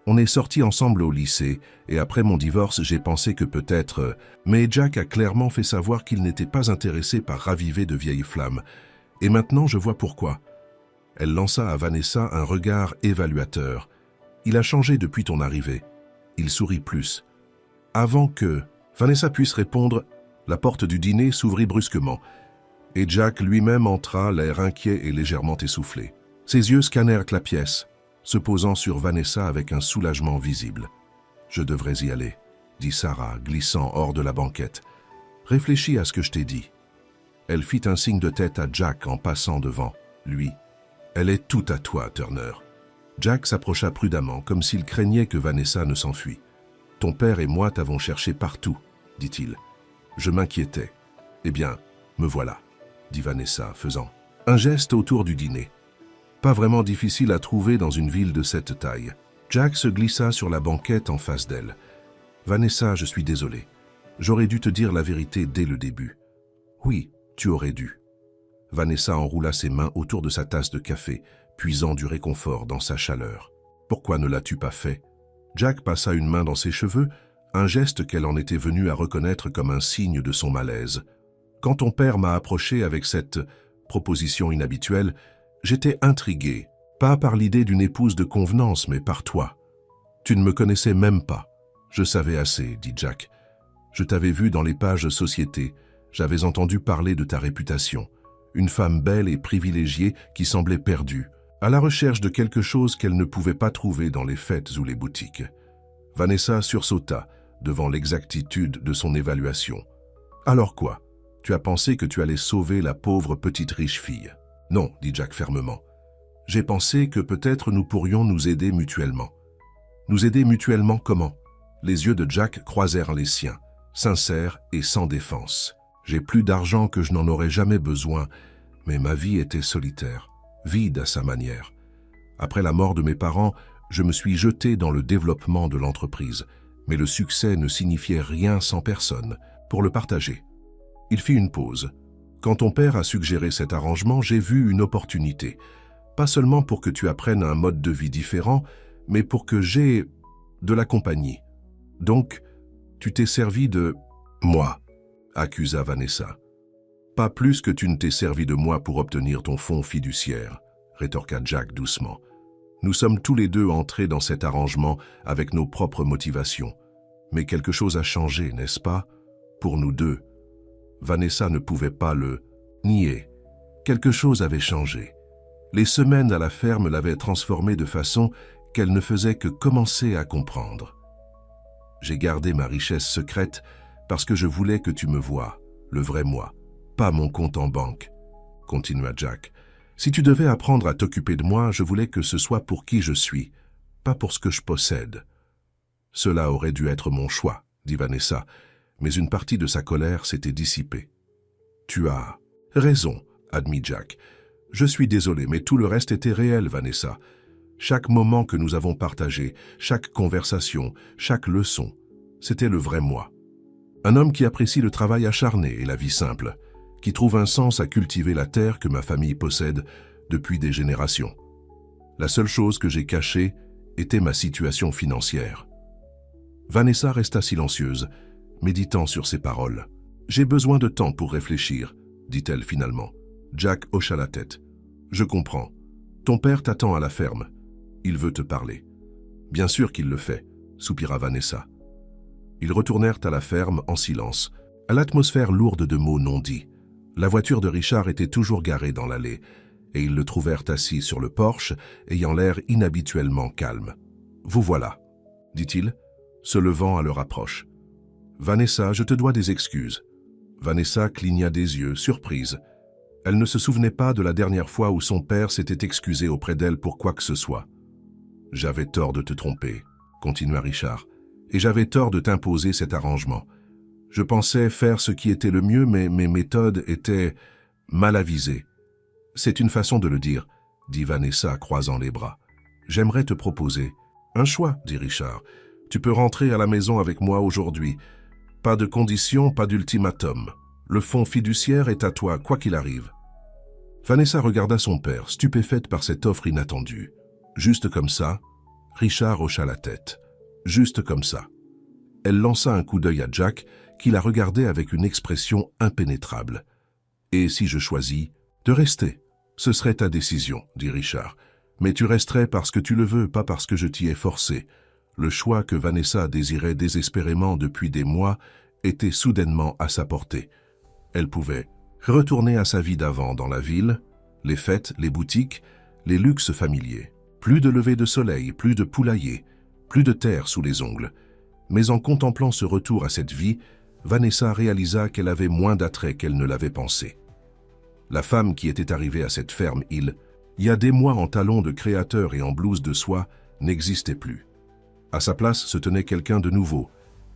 On est sortis ensemble au lycée, et après mon divorce, j'ai pensé que peut-être... Mais Jack a clairement fait savoir qu'il n'était pas intéressé par raviver de vieilles flammes. Et maintenant, je vois pourquoi. Elle lança à Vanessa un regard évaluateur. Il a changé depuis ton arrivée. Il sourit plus. Avant que Vanessa puisse répondre, la porte du dîner s'ouvrit brusquement, et Jack lui-même entra, l'air inquiet et légèrement essoufflé. Ses yeux scannèrent la pièce, se posant sur Vanessa avec un soulagement visible. « Je devrais y aller », dit Sarah, glissant hors de la banquette. « Réfléchis à ce que je t'ai dit. » Elle fit un signe de tête à Jack en passant devant lui. « Elle est tout à toi, Turner. » Jack s'approcha prudemment, comme s'il craignait que Vanessa ne s'enfuit. « Ton père et moi t'avons cherché partout, » dit-il. « Je m'inquiétais. Eh bien, me voilà, » dit Vanessa, faisant un geste autour du dîner. Pas vraiment difficile à trouver dans une ville de cette taille. Jack se glissa sur la banquette en face d'elle. « Vanessa, je suis désolé. J'aurais dû te dire la vérité dès le début. »« Oui, tu aurais dû. » Vanessa enroula ses mains autour de sa tasse de café, puisant du réconfort dans sa chaleur. « Pourquoi ne l'as-tu pas fait ?» Jack passa une main dans ses cheveux, un geste qu'elle en était venue à reconnaître comme un signe de son malaise. « Quand ton père m'a approché avec cette proposition inhabituelle, j'étais intrigué, pas par l'idée d'une épouse de convenance, mais par toi. Tu ne me connaissais même pas. Je savais assez, dit Jack. Je t'avais vu dans les pages société. J'avais entendu parler de ta réputation. Une femme belle et privilégiée qui semblait perdue, à la recherche de quelque chose qu'elle ne pouvait pas trouver dans les fêtes ou les boutiques. Vanessa sursauta devant l'exactitude de son évaluation. Alors quoi? Tu as pensé que tu allais sauver la pauvre petite riche fille? Non, dit Jack fermement. J'ai pensé que peut-être nous pourrions nous aider mutuellement. Nous aider mutuellement comment? Les yeux de Jack croisèrent les siens, sincères et sans défense. J'ai plus d'argent que je n'en aurais jamais besoin, mais ma vie était solitaire, vide à sa manière. Après la mort de mes parents, je me suis jeté dans le développement de l'entreprise, mais le succès ne signifiait rien sans personne pour le partager. Il fit une pause. Quand ton père a suggéré cet arrangement, j'ai vu une opportunité. Pas seulement pour que tu apprennes un mode de vie différent, mais pour que j'aie de la compagnie. Donc, tu t'es servi de moi, accusa Vanessa. Pas plus que tu ne t'es servi de moi pour obtenir ton fonds fiduciaire, rétorqua Jack doucement. Nous sommes tous les deux entrés dans cet arrangement avec nos propres motivations. Mais quelque chose a changé, n'est-ce pas? Pour nous deux. Vanessa ne pouvait pas le nier. Quelque chose avait changé. Les semaines à la ferme l'avaient transformée de façon qu'elle ne faisait que commencer à comprendre. J'ai gardé ma richesse secrète parce que je voulais que tu me voies, le vrai moi, pas mon compte en banque, continua Jack. Si tu devais apprendre à t'occuper de moi, je voulais que ce soit pour qui je suis, pas pour ce que je possède. Cela aurait dû être mon choix, dit Vanessa, mais une partie de sa colère s'était dissipée. Tu as raison, admit Jack. Je suis désolé, mais tout le reste était réel, Vanessa. Chaque moment que nous avons partagé, chaque conversation, chaque leçon, c'était le vrai moi. Un homme qui apprécie le travail acharné et la vie simple, qui trouve un sens à cultiver la terre que ma famille possède depuis des générations. La seule chose que j'ai cachée était ma situation financière. Vanessa resta silencieuse, méditant sur ses paroles. « J'ai besoin de temps pour réfléchir », dit-elle finalement. Jack hocha la tête. « Je comprends. Ton père t'attend à la ferme. Il veut te parler. »« Bien sûr qu'il le fait », soupira Vanessa. Ils retournèrent à la ferme en silence, à l'atmosphère lourde de mots non dits. La voiture de Richard était toujours garée dans l'allée, et ils le trouvèrent assis sur le porche, ayant l'air inhabituellement calme. « Vous voilà », dit-il, se levant à leur approche. « Vanessa, je te dois des excuses. » Vanessa cligna des yeux, surprise. Elle ne se souvenait pas de la dernière fois où son père s'était excusé auprès d'elle pour quoi que ce soit. « J'avais tort de te tromper, » continua Richard, « et j'avais tort de t'imposer cet arrangement. Je pensais faire ce qui était le mieux, mais mes méthodes étaient mal avisées. C'est une façon de le dire, » dit Vanessa, croisant les bras. « J'aimerais te proposer. »« Un choix, » dit Richard. « Tu peux rentrer à la maison avec moi aujourd'hui. Pas de conditions, pas d'ultimatum. Le fonds fiduciaire est à toi, quoi qu'il arrive. » Vanessa regarda son père, stupéfaite par cette offre inattendue. « Juste comme ça ?» Richard hocha la tête. Juste comme ça. Elle lança un coup d'œil à Jack, qui la regardait avec une expression impénétrable. « Et si je choisis de rester? Ce serait ta décision, dit Richard. Mais tu resterais parce que tu le veux, pas parce que je t'y ai forcé. » Le choix que Vanessa désirait désespérément depuis des mois était soudainement à sa portée. Elle pouvait retourner à sa vie d'avant dans la ville, les fêtes, les boutiques, les luxes familiers. Plus de lever de soleil, plus de poulailler, plus de terre sous les ongles. Mais en contemplant ce retour à cette vie, Vanessa réalisa qu'elle avait moins d'attrait qu'elle ne l'avait pensé. La femme qui était arrivée à cette ferme île, il y a des mois en talons de créateur et en blouse de soie, n'existait plus. À sa place se tenait quelqu'un de nouveau,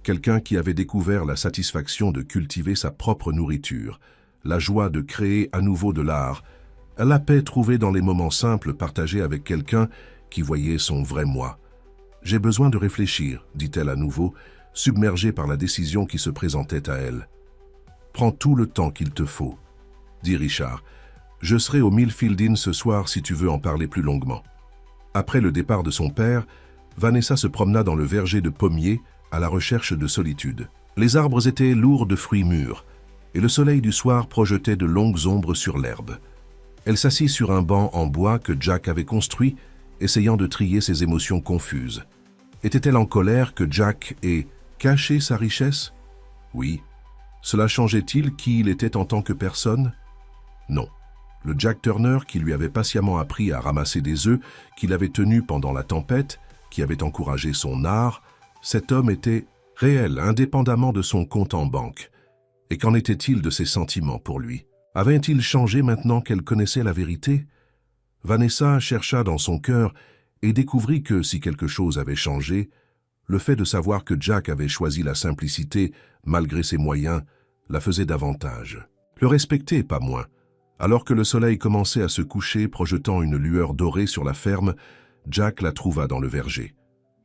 quelqu'un qui avait découvert la satisfaction de cultiver sa propre nourriture, la joie de créer à nouveau de l'art, la paix trouvée dans les moments simples partagés avec quelqu'un qui voyait son vrai moi. « J'ai besoin de réfléchir, dit-elle à nouveau, submergée par la décision qui se présentait à elle. « Prends tout le temps qu'il te faut, dit Richard. Je serai au Millfield Inn ce soir si tu veux en parler plus longuement. » Après le départ de son père, Vanessa se promena dans le verger de pommiers à la recherche de solitude. Les arbres étaient lourds de fruits mûrs, et le soleil du soir projetait de longues ombres sur l'herbe. Elle s'assit sur un banc en bois que Jack avait construit, essayant de trier ses émotions confuses. Était-elle en colère que Jack ait caché sa richesse? Oui. Cela changeait-il qui il était en tant que personne? Non. Le Jack Turner qui lui avait patiemment appris à ramasser des œufs, qu'il avait tenus pendant la tempête, qui avait encouragé son art, cet homme était réel, indépendamment de son compte en banque. Et qu'en était-il de ses sentiments pour lui? Avait-il changé maintenant qu'elle connaissait la vérité? Vanessa chercha dans son cœur et découvrit que si quelque chose avait changé, le fait de savoir que Jack avait choisi la simplicité, malgré ses moyens, la faisait davantage. Le respectait pas moins. Alors que le soleil commençait à se coucher, projetant une lueur dorée sur la ferme, Jack la trouva dans le verger.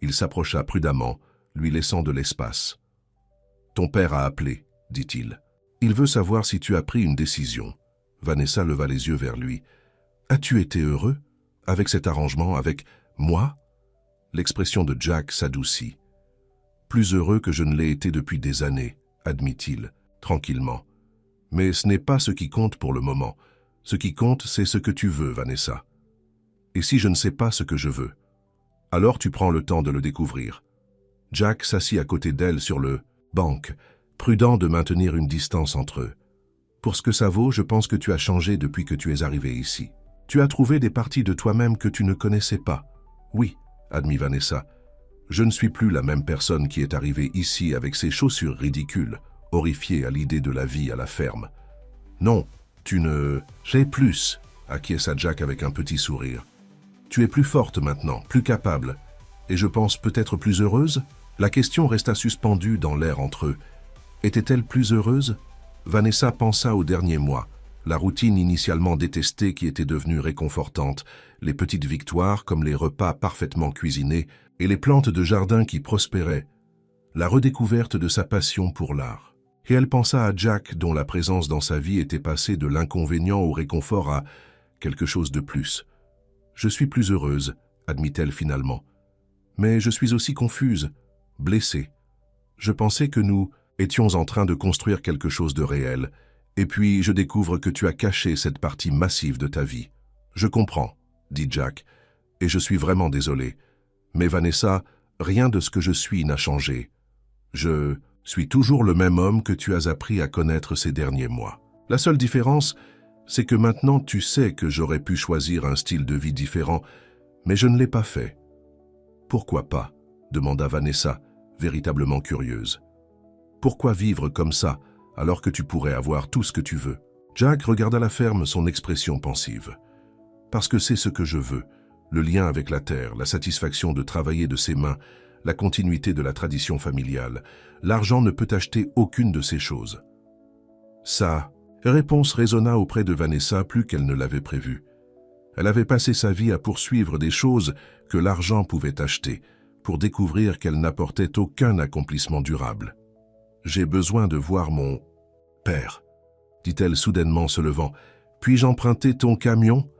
Il s'approcha prudemment, lui laissant de l'espace. « Ton père a appelé, dit-il. Il veut savoir si tu as pris une décision. » Vanessa leva les yeux vers lui. « As-tu été heureux avec cet arrangement, avec moi ?» L'expression de Jack s'adoucit. « Plus heureux que je ne l'ai été depuis des années, » admit-il, tranquillement. « Mais ce n'est pas ce qui compte pour le moment. Ce qui compte, c'est ce que tu veux, Vanessa. Et si je ne sais pas ce que je veux, alors tu prends le temps de le découvrir. » Jack s'assit à côté d'elle sur le banc, prudent de maintenir une distance entre eux. « Pour ce que ça vaut, je pense que tu as changé depuis que tu es arrivé ici. Tu as trouvé des parties de toi-même que tu ne connaissais pas. »« Oui, » admit Vanessa. « Je ne suis plus la même personne qui est arrivée ici avec ses chaussures ridicules, horrifiée à l'idée de la vie à la ferme. »« Non, tu ne... J'ai plus, » acquiesça Jack avec un petit sourire. « Tu es plus forte maintenant, plus capable. Et je pense peut-être plus heureuse ?» La question resta suspendue dans l'air entre eux. Était-elle plus heureuse? Vanessa pensa aux derniers mois, la routine initialement détestée qui était devenue réconfortante, les petites victoires comme les repas parfaitement cuisinés et les plantes de jardin qui prospéraient, la redécouverte de sa passion pour l'art. Et elle pensa à Jack dont la présence dans sa vie était passée de l'inconvénient au réconfort à quelque chose de plus. « Je suis plus heureuse, » admit-elle finalement. « Mais je suis aussi confuse, blessée. Je pensais que nous étions en train de construire quelque chose de réel, et puis je découvre que tu as caché cette partie massive de ta vie. Je comprends, » dit Jack, « et je suis vraiment désolé. Mais Vanessa, rien de ce que je suis n'a changé. Je suis toujours le même homme que tu as appris à connaître ces derniers mois. La seule différence, c'est que maintenant tu sais que j'aurais pu choisir un style de vie différent, mais je ne l'ai pas fait. »« Pourquoi pas ?» demanda Vanessa, véritablement curieuse. « Pourquoi vivre comme ça, alors que tu pourrais avoir tout ce que tu veux ?» Jack regarda la ferme, son expression pensive. « Parce que c'est ce que je veux, le lien avec la terre, la satisfaction de travailler de ses mains, la continuité de la tradition familiale. L'argent ne peut acheter aucune de ces choses. » Sa réponse résonna auprès de Vanessa plus qu'elle ne l'avait prévu. Elle avait passé sa vie à poursuivre des choses que l'argent pouvait acheter, pour découvrir qu'elle n'apportait aucun accomplissement durable. « J'ai besoin de voir mon père, » dit-elle soudainement se levant. « Puis-je emprunter ton camion ?»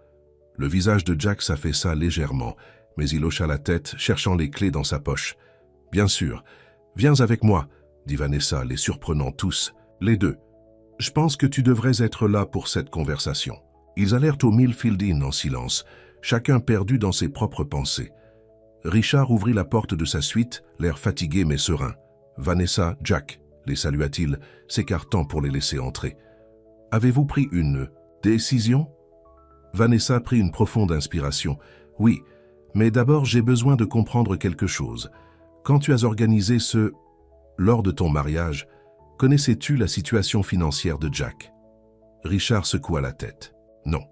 Le visage de Jack s'affaissa légèrement, Mais il hocha la tête, cherchant les clés dans sa poche. « Bien sûr. Viens avec moi, » dit Vanessa, les surprenant tous, les deux. « Je pense que tu devrais être là pour cette conversation. » Ils allèrent au Millfield Inn en silence, chacun perdu dans ses propres pensées. Richard ouvrit la porte de sa suite, l'air fatigué mais serein. « Vanessa, Jack », les salua-t-il, s'écartant pour les laisser entrer. « Avez-vous pris une décision ?» Vanessa prit une profonde inspiration. « Oui, mais d'abord j'ai besoin de comprendre quelque chose. Quand tu as organisé lors de ton mariage, connaissais-tu la situation financière de Jack ?» Richard secoua la tête. « Non.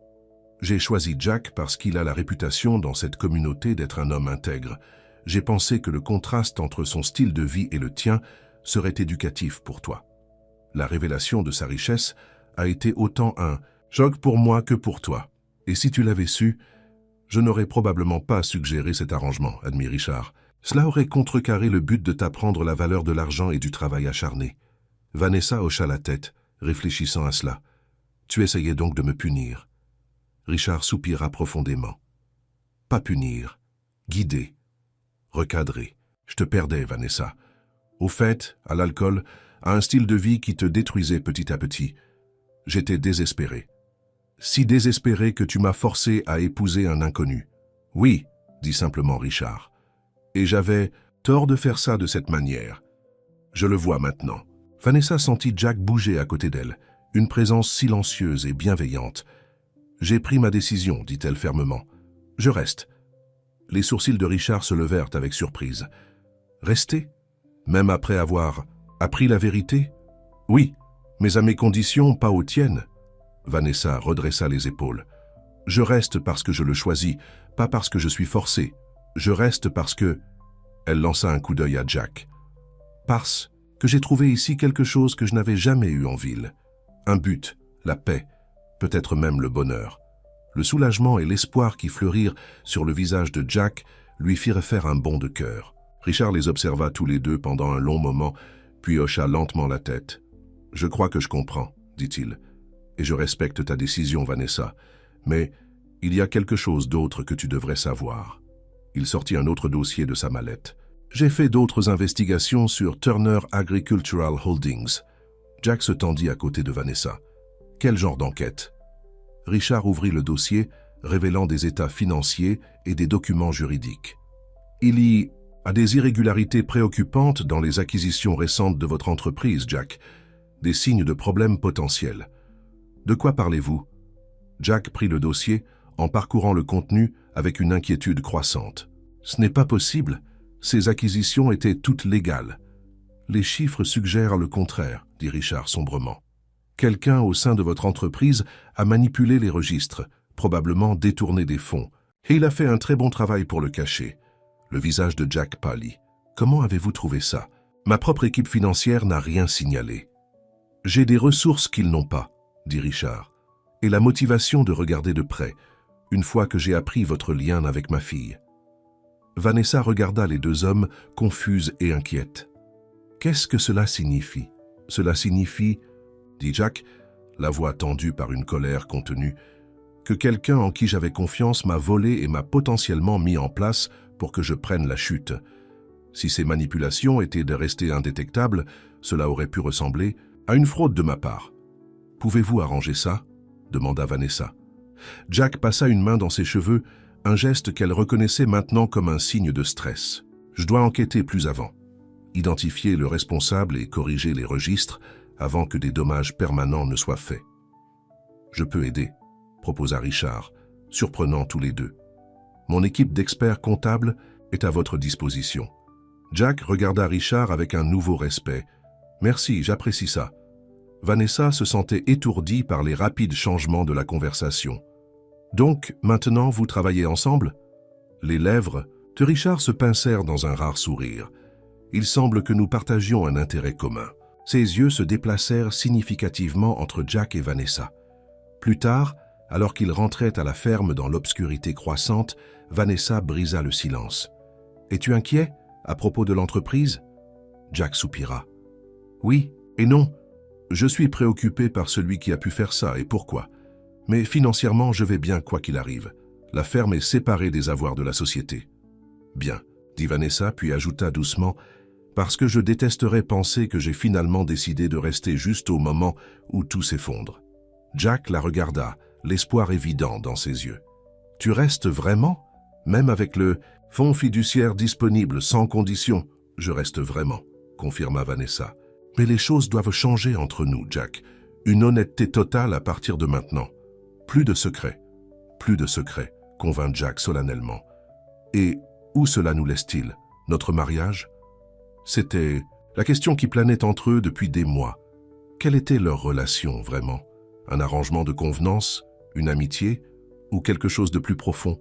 J'ai choisi Jack parce qu'il a la réputation dans cette communauté d'être un homme intègre. J'ai pensé que le contraste entre son style de vie et le tien serait éducatif pour toi. La révélation de sa richesse a été autant un choc pour moi que pour toi. Et si tu l'avais su, je n'aurais probablement pas suggéré cet arrangement, admit Richard. Cela aurait contrecarré le but de t'apprendre la valeur de l'argent et du travail acharné. » Vanessa hocha la tête, réfléchissant à cela. « Tu essayais donc de me punir. » Richard soupira profondément. « Pas punir, guider, recadrer. Je te perdais, Vanessa. Au fait, à l'alcool, à un style de vie qui te détruisait petit à petit. J'étais désespéré. Si désespéré que tu m'as forcé à épouser un inconnu. Oui, dit simplement Richard. Et j'avais tort de faire ça de cette manière. Je le vois maintenant. » Vanessa sentit Jack bouger à côté d'elle, une présence silencieuse et bienveillante. « J'ai pris ma décision, dit-elle fermement. Je reste. » Les sourcils de Richard se levèrent avec surprise. « Rester? Même après avoir appris la vérité? » « Oui, mais à mes conditions, pas aux tiennes. » Vanessa redressa les épaules. « Je reste parce que je le choisis, pas parce que je suis forcé. Je reste parce que... » Elle lança un coup d'œil à Jack. « Parce que j'ai trouvé ici quelque chose que je n'avais jamais eu en ville. Un but, la paix, peut-être même le bonheur. » Le soulagement et l'espoir qui fleurirent sur le visage de Jack lui firent faire un bond de cœur. Richard les observa tous les deux pendant un long moment, puis hocha lentement la tête. « Je crois que je comprends, » dit-il. « Et je respecte ta décision, Vanessa. Mais il y a quelque chose d'autre que tu devrais savoir. » Il sortit un autre dossier de sa mallette. « J'ai fait d'autres investigations sur Turner Agricultural Holdings. » Jack se tendit à côté de Vanessa. « Quel genre d'enquête ?» Richard ouvrit le dossier, révélant des états financiers et des documents juridiques. « Il y a des irrégularités préoccupantes dans les acquisitions récentes de votre entreprise, Jack. Des signes de problèmes potentiels. De quoi parlez-vous » Jack prit le dossier en parcourant le contenu avec une inquiétude croissante. « Ce n'est pas possible. Ces acquisitions étaient toutes légales. »« Les chiffres suggèrent le contraire, » dit Richard sombrement. « Quelqu'un au sein de votre entreprise a manipulé les registres, probablement détourné des fonds, et il a fait un très bon travail pour le cacher. » Le visage de Jack pâlit. « Comment avez-vous trouvé ça ? Ma propre équipe financière n'a rien signalé. »« J'ai des ressources qu'ils n'ont pas, » dit Richard, « et la motivation de regarder de près, une fois que j'ai appris votre lien avec ma fille. » Vanessa regarda les deux hommes, confuse et inquiète. « Qu'est-ce que cela signifie ? » « Cela signifie, » dit Jack, la voix tendue par une colère contenue, « que quelqu'un en qui j'avais confiance m'a volé et m'a potentiellement mis en place pour que je prenne la chute. Si ces manipulations étaient de rester indétectables, cela aurait pu ressembler à une fraude de ma part. « Pouvez-vous arranger ça ?» demanda Vanessa. Jack passa une main dans ses cheveux, un geste qu'elle reconnaissait maintenant comme un signe de stress. « Je dois enquêter plus avant. Identifier le responsable et corriger les registres avant que des dommages permanents ne soient faits. »« Je peux aider, » proposa Richard, surprenant tous les deux. « Mon équipe d'experts comptables est à votre disposition. » Jack regarda Richard avec un nouveau respect. « Merci, j'apprécie ça. » Vanessa se sentait étourdie par les rapides changements de la conversation. « Donc, maintenant, vous travaillez ensemble ?» Les lèvres de Richard se pincèrent dans un rare sourire. Il semble que nous partagions un intérêt commun. Ses yeux se déplacèrent significativement entre Jack et Vanessa. Plus tard, alors qu'ils rentraient à la ferme dans l'obscurité croissante, Vanessa brisa le silence. « Es-tu inquiet à propos de l'entreprise » Jack soupira. « Oui et non. Je suis préoccupé par celui qui a pu faire ça et pourquoi. Mais financièrement, je vais bien quoi qu'il arrive. La ferme est séparée des avoirs de la société. » Bien, dit Vanessa, puis ajouta doucement, parce que je détesterais penser que j'ai finalement décidé de rester juste au moment où tout s'effondre. Jack la regarda, l'espoir évident dans ses yeux. Tu restes vraiment? Même avec le fonds fiduciaire disponible sans condition? Je reste vraiment, confirma Vanessa. Mais les choses doivent changer entre nous, Jack. Une honnêteté totale à partir de maintenant. Plus de secrets. Plus de secrets, convint Jack solennellement. Et où cela nous laisse-t-il? Notre mariage? C'était la question qui planait entre eux depuis des mois. Quelle était leur relation, vraiment? Un arrangement de convenance? Une amitié? Ou quelque chose de plus profond?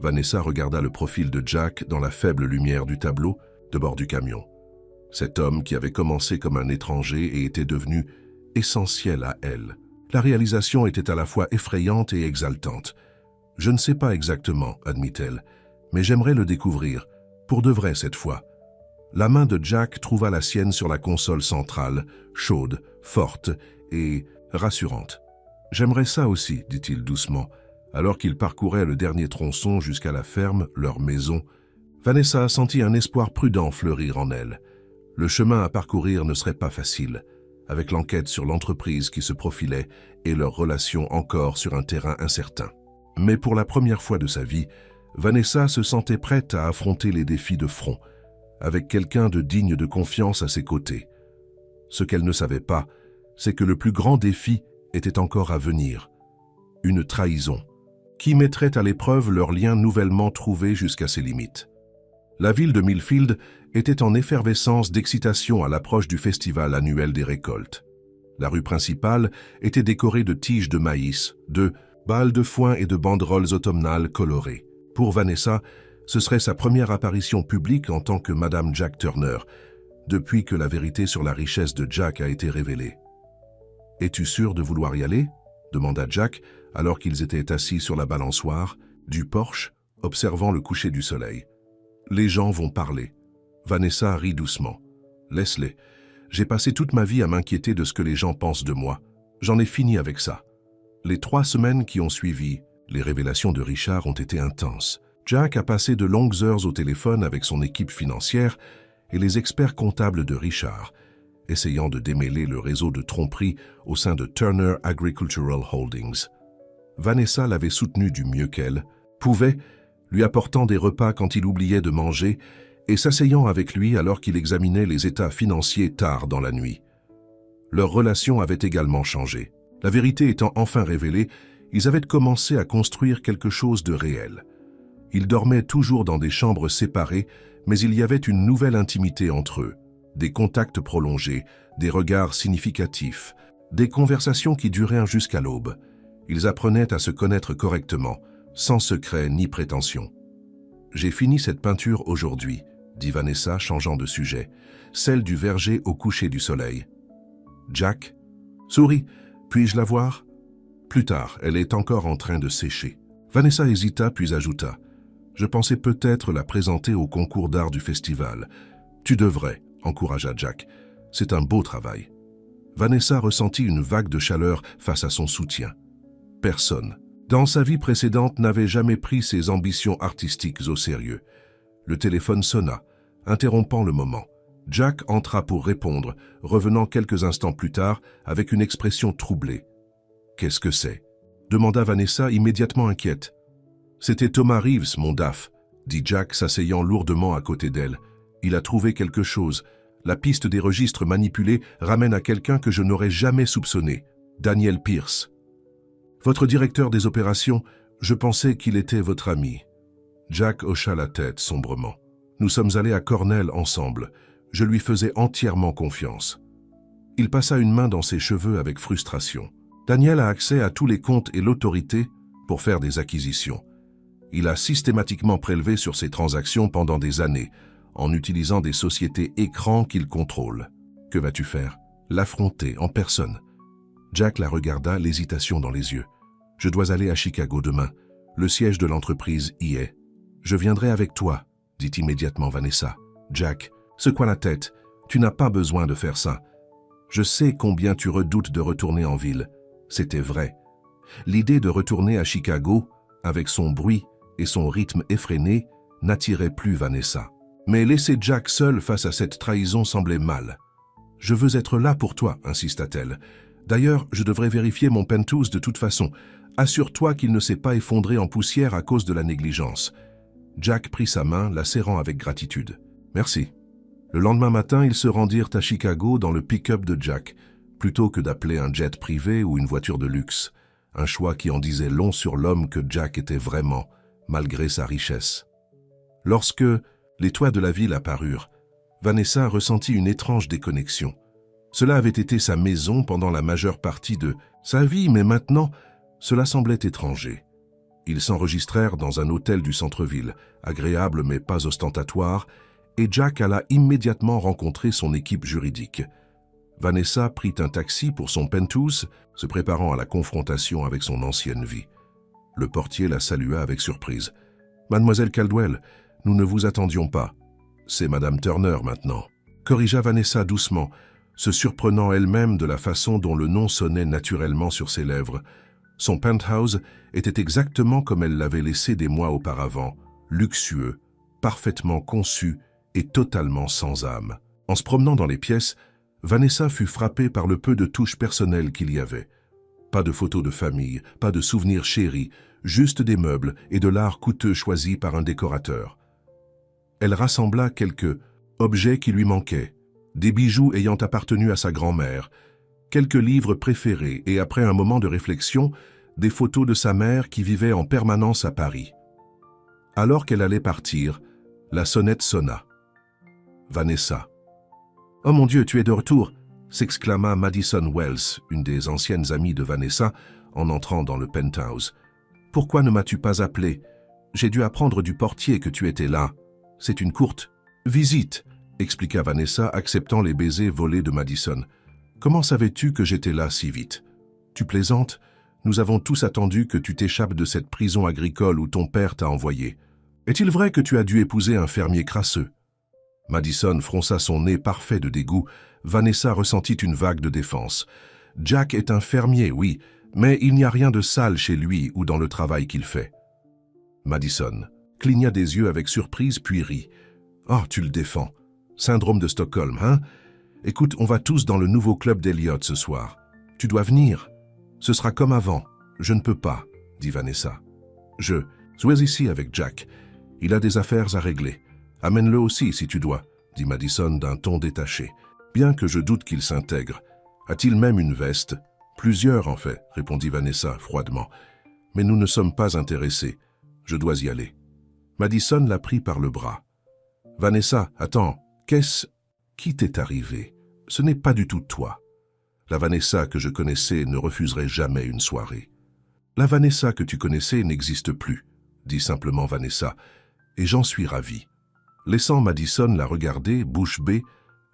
Vanessa regarda le profil de Jack dans la faible lumière du tableau de bord du camion. Cet homme qui avait commencé comme un étranger et était devenu essentiel à elle. La réalisation était à la fois effrayante et exaltante. « Je ne sais pas exactement, admit-elle, mais j'aimerais le découvrir, pour de vrai cette fois. » La main de Jack trouva la sienne sur la console centrale, chaude, forte et rassurante. « J'aimerais ça aussi, dit-il doucement, alors qu'il parcourait le dernier tronçon jusqu'à la ferme, leur maison. Vanessa sentit un espoir prudent fleurir en elle. Le chemin à parcourir ne serait pas facile, avec l'enquête sur l'entreprise qui se profilait et leur relation encore sur un terrain incertain. Mais pour la première fois de sa vie, Vanessa se sentait prête à affronter les défis de front, avec quelqu'un de digne de confiance à ses côtés. Ce qu'elle ne savait pas, c'est que le plus grand défi était encore à venir. Une trahison, qui mettrait à l'épreuve leur lien nouvellement trouvé jusqu'à ses limites. La ville de Millfield était en effervescence d'excitation à l'approche du festival annuel des récoltes. La rue principale était décorée de tiges de maïs, de balles de foin et de banderoles automnales colorées. Pour Vanessa, ce serait sa première apparition publique en tant que Madame Jack Turner, depuis que la vérité sur la richesse de Jack a été révélée. « Es-tu sûr de vouloir y aller ?» demanda Jack, alors qu'ils étaient assis sur la balançoire du porche, observant le coucher du soleil. « Les gens vont parler. » Vanessa rit doucement. « Laisse-les. J'ai passé toute ma vie à m'inquiéter de ce que les gens pensent de moi. J'en ai fini avec ça. » Les 3 semaines qui ont suivi, les révélations de Richard ont été intenses. Jack a passé de longues heures au téléphone avec son équipe financière et les experts comptables de Richard, essayant de démêler le réseau de tromperie au sein de Turner Agricultural Holdings. Vanessa l'avait soutenu du mieux qu'elle pouvait, lui apportant des repas quand il oubliait de manger et s'asseyant avec lui alors qu'il examinait les états financiers tard dans la nuit. Leur relation avait également changé. La vérité étant enfin révélée, ils avaient commencé à construire quelque chose de réel. Ils dormaient toujours dans des chambres séparées, mais il y avait une nouvelle intimité entre eux. Des contacts prolongés, des regards significatifs, des conversations qui durèrent jusqu'à l'aube. Ils apprenaient à se connaître correctement, sans secret ni prétention. « J'ai fini cette peinture aujourd'hui, » dit Vanessa, changeant de sujet, « celle du verger au coucher du soleil. »« Jack ?»« Souris, puis-je la voir ?»« Plus tard, elle est encore en train de sécher. » Vanessa hésita puis ajouta, « Je pensais peut-être la présenter au concours d'art du festival. »« Tu devrais, » encouragea Jack. « C'est un beau travail. » Vanessa ressentit une vague de chaleur face à son soutien. Personne, dans sa vie précédente, n'avait jamais pris ses ambitions artistiques au sérieux. Le téléphone sonna, interrompant le moment. Jack entra pour répondre, revenant quelques instants plus tard avec une expression troublée. « Qu'est-ce que c'est ?» demanda Vanessa, immédiatement inquiète. « C'était Thomas Reeves, mon DAF, » dit Jack, s'asseyant lourdement à côté d'elle. « Il a trouvé quelque chose. La piste des registres manipulés ramène à quelqu'un que je n'aurais jamais soupçonné, Daniel Pierce. Votre directeur des opérations, je pensais qu'il était votre ami. » Jack hocha la tête sombrement. « Nous sommes allés à Cornell ensemble. Je lui faisais entièrement confiance. » Il passa une main dans ses cheveux avec frustration. Daniel a accès à tous les comptes et l'autorité pour faire des acquisitions. Il a systématiquement prélevé sur ses transactions pendant des années, en utilisant des sociétés écrans qu'il contrôle. Que vas-tu faire? L'affronter en personne. Jack la regarda, l'hésitation dans les yeux. « Je dois aller à Chicago demain. Le siège de l'entreprise y est. »« Je viendrai avec toi, » dit immédiatement Vanessa. Jack secoua la tête. « Tu n'as pas besoin de faire ça. Je sais combien tu redoutes de retourner en ville. » C'était vrai. L'idée de retourner à Chicago, avec son bruit et son rythme effréné, n'attirait plus Vanessa. Mais laisser Jack seul face à cette trahison semblait mal. « Je veux être là pour toi », insista-t-elle. « D'ailleurs, je devrais vérifier mon penthouse de toute façon. Assure-toi qu'il ne s'est pas effondré en poussière à cause de la négligence. » Jack prit sa main, la serrant avec gratitude. « Merci. » Le lendemain matin, ils se rendirent à Chicago dans le pick-up de Jack, plutôt que d'appeler un jet privé ou une voiture de luxe. Un choix qui en disait long sur l'homme que Jack était vraiment, malgré sa richesse. Lorsque les toits de la ville apparurent, Vanessa ressentit une étrange déconnexion. Cela avait été sa maison pendant la majeure partie de sa vie, mais maintenant, cela semblait étranger. Ils s'enregistrèrent dans un hôtel du centre-ville, agréable mais pas ostentatoire, et Jack alla immédiatement rencontrer son équipe juridique. Vanessa prit un taxi pour son penthouse, se préparant à la confrontation avec son ancienne vie. Le portier la salua avec surprise. « Mademoiselle Caldwell, nous ne vous attendions pas. C'est Madame Turner maintenant. » Corrigea Vanessa doucement, se surprenant elle-même de la façon dont le nom sonnait naturellement sur ses lèvres. Son penthouse était exactement comme elle l'avait laissé des mois auparavant, luxueux, parfaitement conçu et totalement sans âme. En se promenant dans les pièces, Vanessa fut frappée par le peu de touches personnelles qu'il y avait. Pas de photos de famille, pas de souvenirs chéris, juste des meubles et de l'art coûteux choisi par un décorateur. Elle rassembla quelques objets qui lui manquaient, des bijoux ayant appartenu à sa grand-mère, quelques livres préférés et après un moment de réflexion, des photos de sa mère qui vivait en permanence à Paris. Alors qu'elle allait partir, la sonnette sonna. Vanessa. « Oh mon Dieu, tu es de retour !» s'exclama Madison Wells, une des anciennes amies de Vanessa, en entrant dans le penthouse. « Pourquoi ne m'as-tu pas appelé? J'ai dû apprendre du portier que tu étais là. C'est une courte visite, » expliqua Vanessa, acceptant les baisers volés de Madison. « Comment savais-tu que j'étais là si vite? Tu plaisantes? Nous avons tous attendu que tu t'échappes de cette prison agricole où ton père t'a envoyé. Est-il vrai que tu as dû épouser un fermier crasseux? » Madison fronça son nez parfait de dégoût. Vanessa ressentit une vague de défense. « Jack est un fermier, oui, mais il n'y a rien de sale chez lui ou dans le travail qu'il fait. » Madison cligna des yeux avec surprise puis rit. « Oh, tu le défends. Syndrome de Stockholm, hein? Écoute, on va tous dans le nouveau club d'Eliott ce soir. Tu dois venir. Ce sera comme avant. Je ne peux pas, » dit Vanessa. « Sois ici avec Jack. Il a des affaires à régler. Amène-le aussi si tu dois, » dit Madison d'un ton détaché. « Bien que je doute qu'il s'intègre. A-t-il même une veste? »« Plusieurs, en fait, » répondit Vanessa froidement. « Mais nous ne sommes pas intéressés. Je dois y aller. » Madison la prit par le bras. « Vanessa, attends, qui t'est arrivé? Ce n'est pas du tout toi. La Vanessa que je connaissais ne refuserait jamais une soirée. »« La Vanessa que tu connaissais n'existe plus, » dit simplement Vanessa, « et j'en suis ravi. » Laissant Madison la regarder, bouche bée,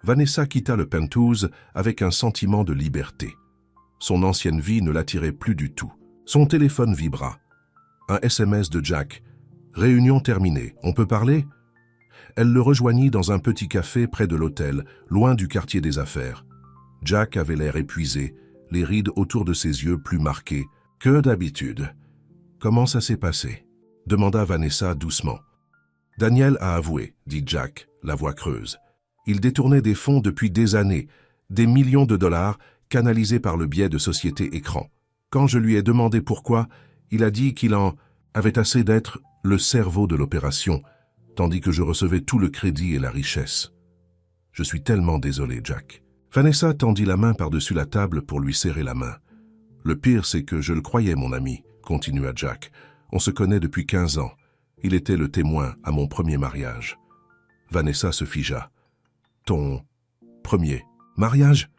Vanessa quitta le penthouse avec un sentiment de liberté. Son ancienne vie ne l'attirait plus du tout. Son téléphone vibra. Un SMS de Jack. « Réunion terminée, on peut parler ?» Elle le rejoignit dans un petit café près de l'hôtel, loin du quartier des affaires. Jack avait l'air épuisé, les rides autour de ses yeux plus marquées que d'habitude. « Comment ça s'est passé ?» demanda Vanessa doucement. « Daniel a avoué, » dit Jack, la voix creuse. Il détournait des fonds depuis des années, des millions de dollars canalisés par le biais de sociétés écrans. Quand je lui ai demandé pourquoi, il a dit qu'il en avait assez d'être le cerveau de l'opération, tandis que je recevais tout le crédit et la richesse. Je suis tellement désolé, Jack. Vanessa tendit la main par-dessus la table pour lui serrer la main. Le pire, c'est que je le croyais, mon ami, continua Jack. On se connaît depuis 15 ans. Il était le témoin à mon premier mariage. Vanessa se figea. Ton premier mariage?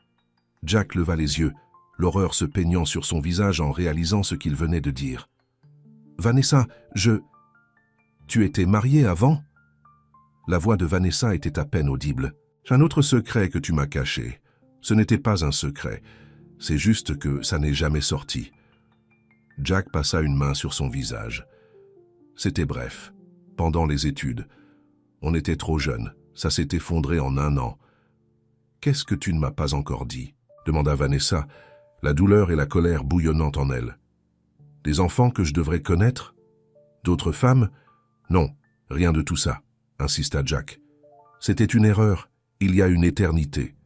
Jack leva les yeux, l'horreur se peignant sur son visage en réalisant ce qu'il venait de dire. Vanessa, Tu étais mariée avant? La voix de Vanessa était à peine audible. J'ai un autre secret que tu m'as caché. Ce n'était pas un secret. C'est juste que ça n'est jamais sorti. Jack passa une main sur son visage. C'était bref. Pendant les études. On était trop jeunes. Ça s'est effondré en 1 an. Qu'est-ce que tu ne m'as pas encore dit? Demanda Vanessa, la douleur et la colère bouillonnant en elle. Des enfants que je devrais connaître? D'autres femmes? Non, Rien de tout ça, insista Jack. C'était une erreur, il y a une éternité.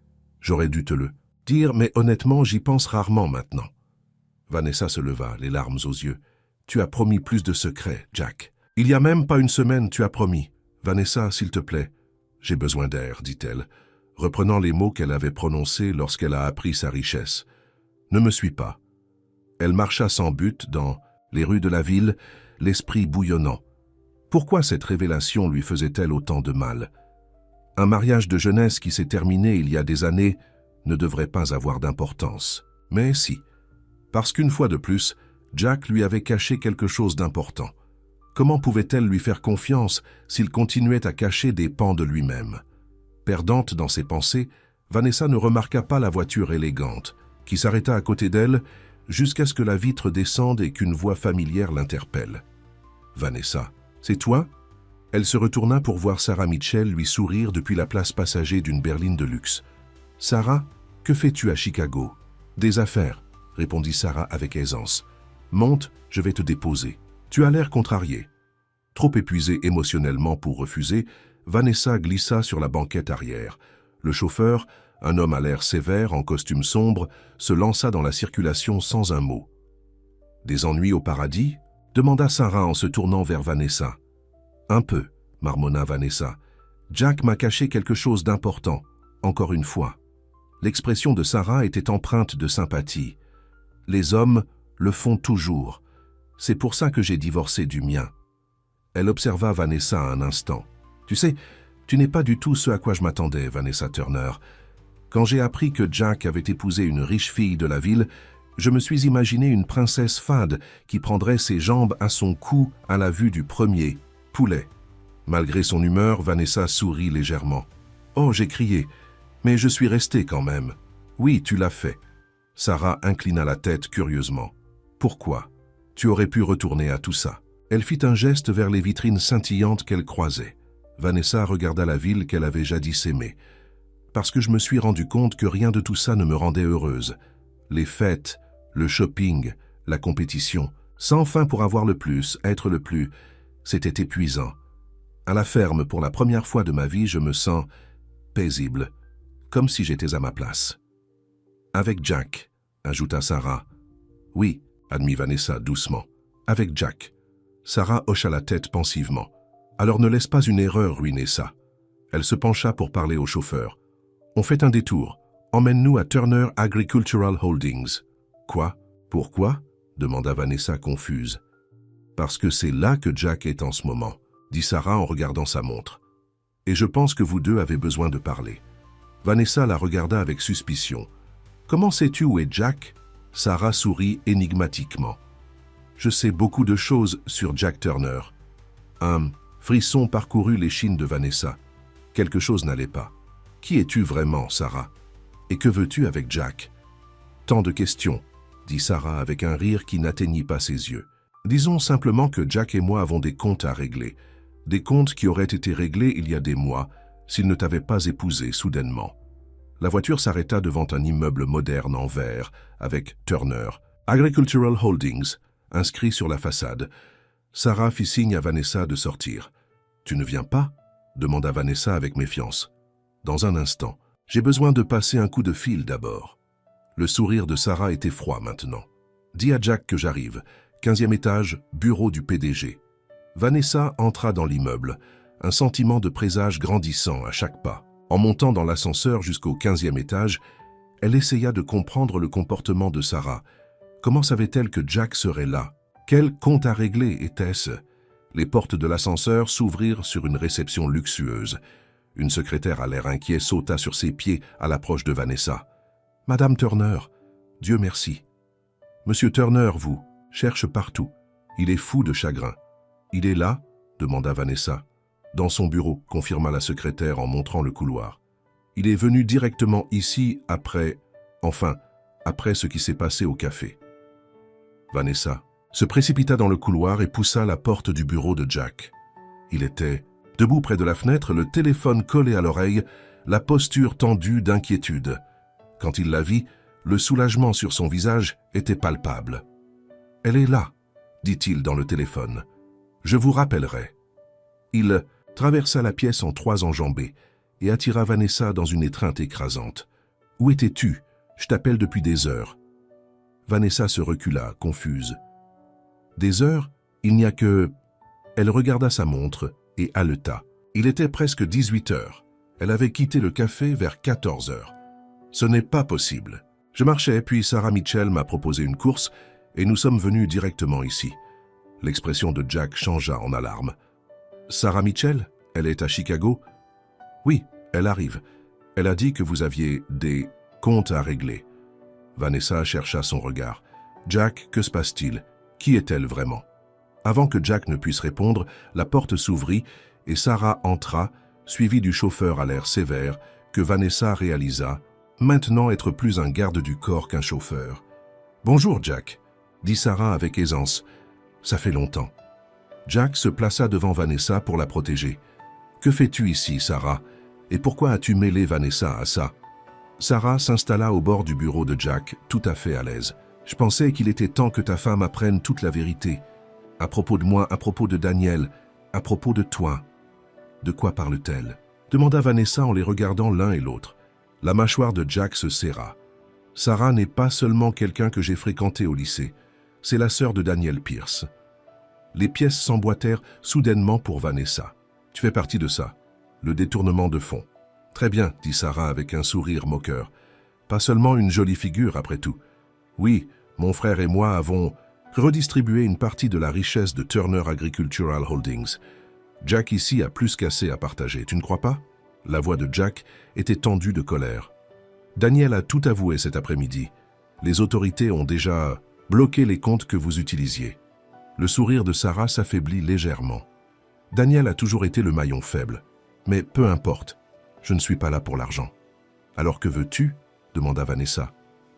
J'aurais dû te le dire, mais honnêtement, j'y pense rarement maintenant. Vanessa se leva, les larmes aux yeux. Tu as promis plus de secrets, Jack. Il y a même pas une semaine, tu as promis. Vanessa, s'il te plaît. J'ai besoin d'air, dit-elle, reprenant les mots qu'elle avait prononcés lorsqu'elle a appris sa richesse. Ne me suis pas. Elle marcha sans but dans les rues de la ville, l'esprit bouillonnant. Pourquoi cette révélation lui faisait-elle autant de mal? Un mariage de jeunesse qui s'est terminé il y a des années ne devrait pas avoir d'importance. Mais si, parce qu'une fois de plus, Jack lui avait caché quelque chose d'important. Comment pouvait-elle lui faire confiance s'il continuait à cacher des pans de lui-même? Perdante dans ses pensées, Vanessa ne remarqua pas la voiture élégante, qui s'arrêta à côté d'elle jusqu'à ce que la vitre descende et qu'une voix familière l'interpelle. « Vanessa, c'est toi ?» Elle se retourna pour voir Sarah Mitchell lui sourire depuis la place passager d'une berline de luxe. « Sarah, que fais-tu à Chicago ?»« Des affaires, » répondit Sarah avec aisance. « Monte, je vais te déposer. Tu as l'air contrarié. » Trop épuisée émotionnellement pour refuser, Vanessa glissa sur la banquette arrière. Le chauffeur, un homme à l'air sévère en costume sombre, se lança dans la circulation sans un mot. « Des ennuis au paradis ?» demanda Sarah en se tournant vers Vanessa. « Un peu, » marmonna Vanessa. « Jack m'a caché quelque chose d'important, encore une fois. » L'expression de Sarah était empreinte de sympathie. « Les hommes le font toujours. C'est pour ça que j'ai divorcé du mien. » Elle observa Vanessa un instant. « Tu sais, tu n'es pas du tout ce à quoi je m'attendais, Vanessa Turner. Quand j'ai appris que Jack avait épousé une riche fille de la ville, je me suis imaginé une princesse fade qui prendrait ses jambes à son cou à la vue du premier, Poulet. » Malgré son humeur, Vanessa sourit légèrement. « Oh, j'ai crié, mais je suis restée quand même. »« Oui, tu l'as fait. » Sarah inclina la tête curieusement. « Pourquoi? Tu aurais pu retourner à tout ça. » Elle fit un geste vers les vitrines scintillantes qu'elle croisait. Vanessa regarda la ville qu'elle avait jadis aimée. « Parce que je me suis rendu compte que rien de tout ça ne me rendait heureuse. Les fêtes, le shopping, la compétition, sans fin pour avoir le plus, être le plus, c'était épuisant. À la ferme, pour la première fois de ma vie, je me sens paisible, comme si j'étais à ma place. »« Avec Jack, » ajouta Sarah. « Oui, » admit Vanessa doucement. « Avec Jack. » Sarah hocha la tête pensivement. « Alors ne laisse pas une erreur ruiner ça. » Elle se pencha pour parler au chauffeur. « On fait un détour. Emmène-nous à Turner Agricultural Holdings. »« Quoi? Pourquoi ?» demanda Vanessa confuse. « Parce que c'est là que Jack est en ce moment, » dit Sarah en regardant sa montre. « Et je pense que vous deux avez besoin de parler. » Vanessa la regarda avec suspicion. « Comment sais-tu où est Jack ?» Sarah sourit énigmatiquement. « Je sais beaucoup de choses sur Jack Turner. » Un frisson parcourut l'échine de Vanessa. Quelque chose n'allait pas. « Qui es-tu vraiment, Sarah? Et que veux-tu avec Jack ?»« Tant de questions, » dit Sarah avec un rire qui n'atteignit pas ses yeux. « Disons simplement que Jack et moi avons des comptes à régler. Des comptes qui auraient été réglés il y a des mois s'il ne t'avait pas épousé soudainement. » La voiture s'arrêta devant un immeuble moderne en verre avec Turner Agricultural Holdings inscrit sur la façade. Sarah fit signe à Vanessa de sortir. « Tu ne viens pas ?» demanda Vanessa avec méfiance. « Dans un instant. J'ai besoin de passer un coup de fil d'abord. » Le sourire de Sarah était froid maintenant. « Dis à Jack que j'arrive. 15e étage, bureau du PDG. » Vanessa entra dans l'immeuble, un sentiment de présage grandissant à chaque pas. En montant dans l'ascenseur jusqu'au 15e étage, elle essaya de comprendre le comportement de Sarah. Comment savait-elle que Jack serait là? Quel compte à régler était-ce? Les portes de l'ascenseur s'ouvrirent sur une réception luxueuse. Une secrétaire à l'air inquiet sauta sur ses pieds à l'approche de Vanessa. « Madame Turner, Dieu merci. »« Monsieur Turner, vous, cherche partout. Il est fou de chagrin. »« Il est là ?» demanda Vanessa. « Dans son bureau, » confirma la secrétaire en montrant le couloir. « Il est venu directement ici après... Enfin, après ce qui s'est passé au café. » Vanessa se précipita dans le couloir et poussa la porte du bureau de Jack. Il était debout près de la fenêtre, le téléphone collé à l'oreille, la posture tendue d'inquiétude. Quand il la vit, le soulagement sur son visage était palpable. « Elle est là, dit-il dans le téléphone. Je vous rappellerai. » Il traversa la pièce en 3 enjambées et attira Vanessa dans une étreinte écrasante. « Où étais-tu? Je t'appelle depuis des heures. » Vanessa se recula, confuse. « Des heures? Il n'y a que... » Elle regarda sa montre et haleta. Il était presque 18 heures. Elle avait quitté le café vers 14 heures. Ce n'est pas possible. Je marchais, puis Sarah Mitchell m'a proposé une course et nous sommes venus directement ici. L'expression de Jack changea en alarme. « Sarah Mitchell? Elle est à Chicago? » « Oui, elle arrive. Elle a dit que vous aviez des comptes à régler. » Vanessa chercha son regard. « Jack, que se passe-t-il? Qui est-elle vraiment ?» Avant que Jack ne puisse répondre, la porte s'ouvrit et Sarah entra, suivie du chauffeur à l'air sévère, que Vanessa réalisa, maintenant être plus un garde du corps qu'un chauffeur. « Bonjour, Jack », dit Sarah avec aisance. « Ça fait longtemps. » Jack se plaça devant Vanessa pour la protéger. « Que fais-tu ici, Sarah? Et pourquoi as-tu mêlé Vanessa à ça ?» Sarah s'installa au bord du bureau de Jack, tout à fait à l'aise. « Je pensais qu'il était temps que ta femme apprenne toute la vérité. À propos de moi, à propos de Daniel, à propos de toi. » « De quoi parle-t-elle » demanda Vanessa en les regardant l'un et l'autre. La mâchoire de Jack se serra. « Sarah n'est pas seulement quelqu'un que j'ai fréquenté au lycée. C'est la sœur de Daniel Pierce. » Les pièces s'emboîtèrent soudainement pour Vanessa. « Tu fais partie de ça. Le détournement de fonds. »« Très bien, » dit Sarah avec un sourire moqueur. « Pas seulement une jolie figure, après tout. Oui, mon frère et moi avons redistribué une partie de la richesse de Turner Agricultural Holdings. Jack ici a plus qu'assez à partager, tu ne crois pas ?» La voix de Jack était tendue de colère. « Daniel a tout avoué cet après-midi. Les autorités ont déjà bloqué les comptes que vous utilisiez. » Le sourire de Sarah s'affaiblit légèrement. « Daniel a toujours été le maillon faible. Mais peu importe, je ne suis pas là pour l'argent. »« Alors que veux-tu » demanda Vanessa.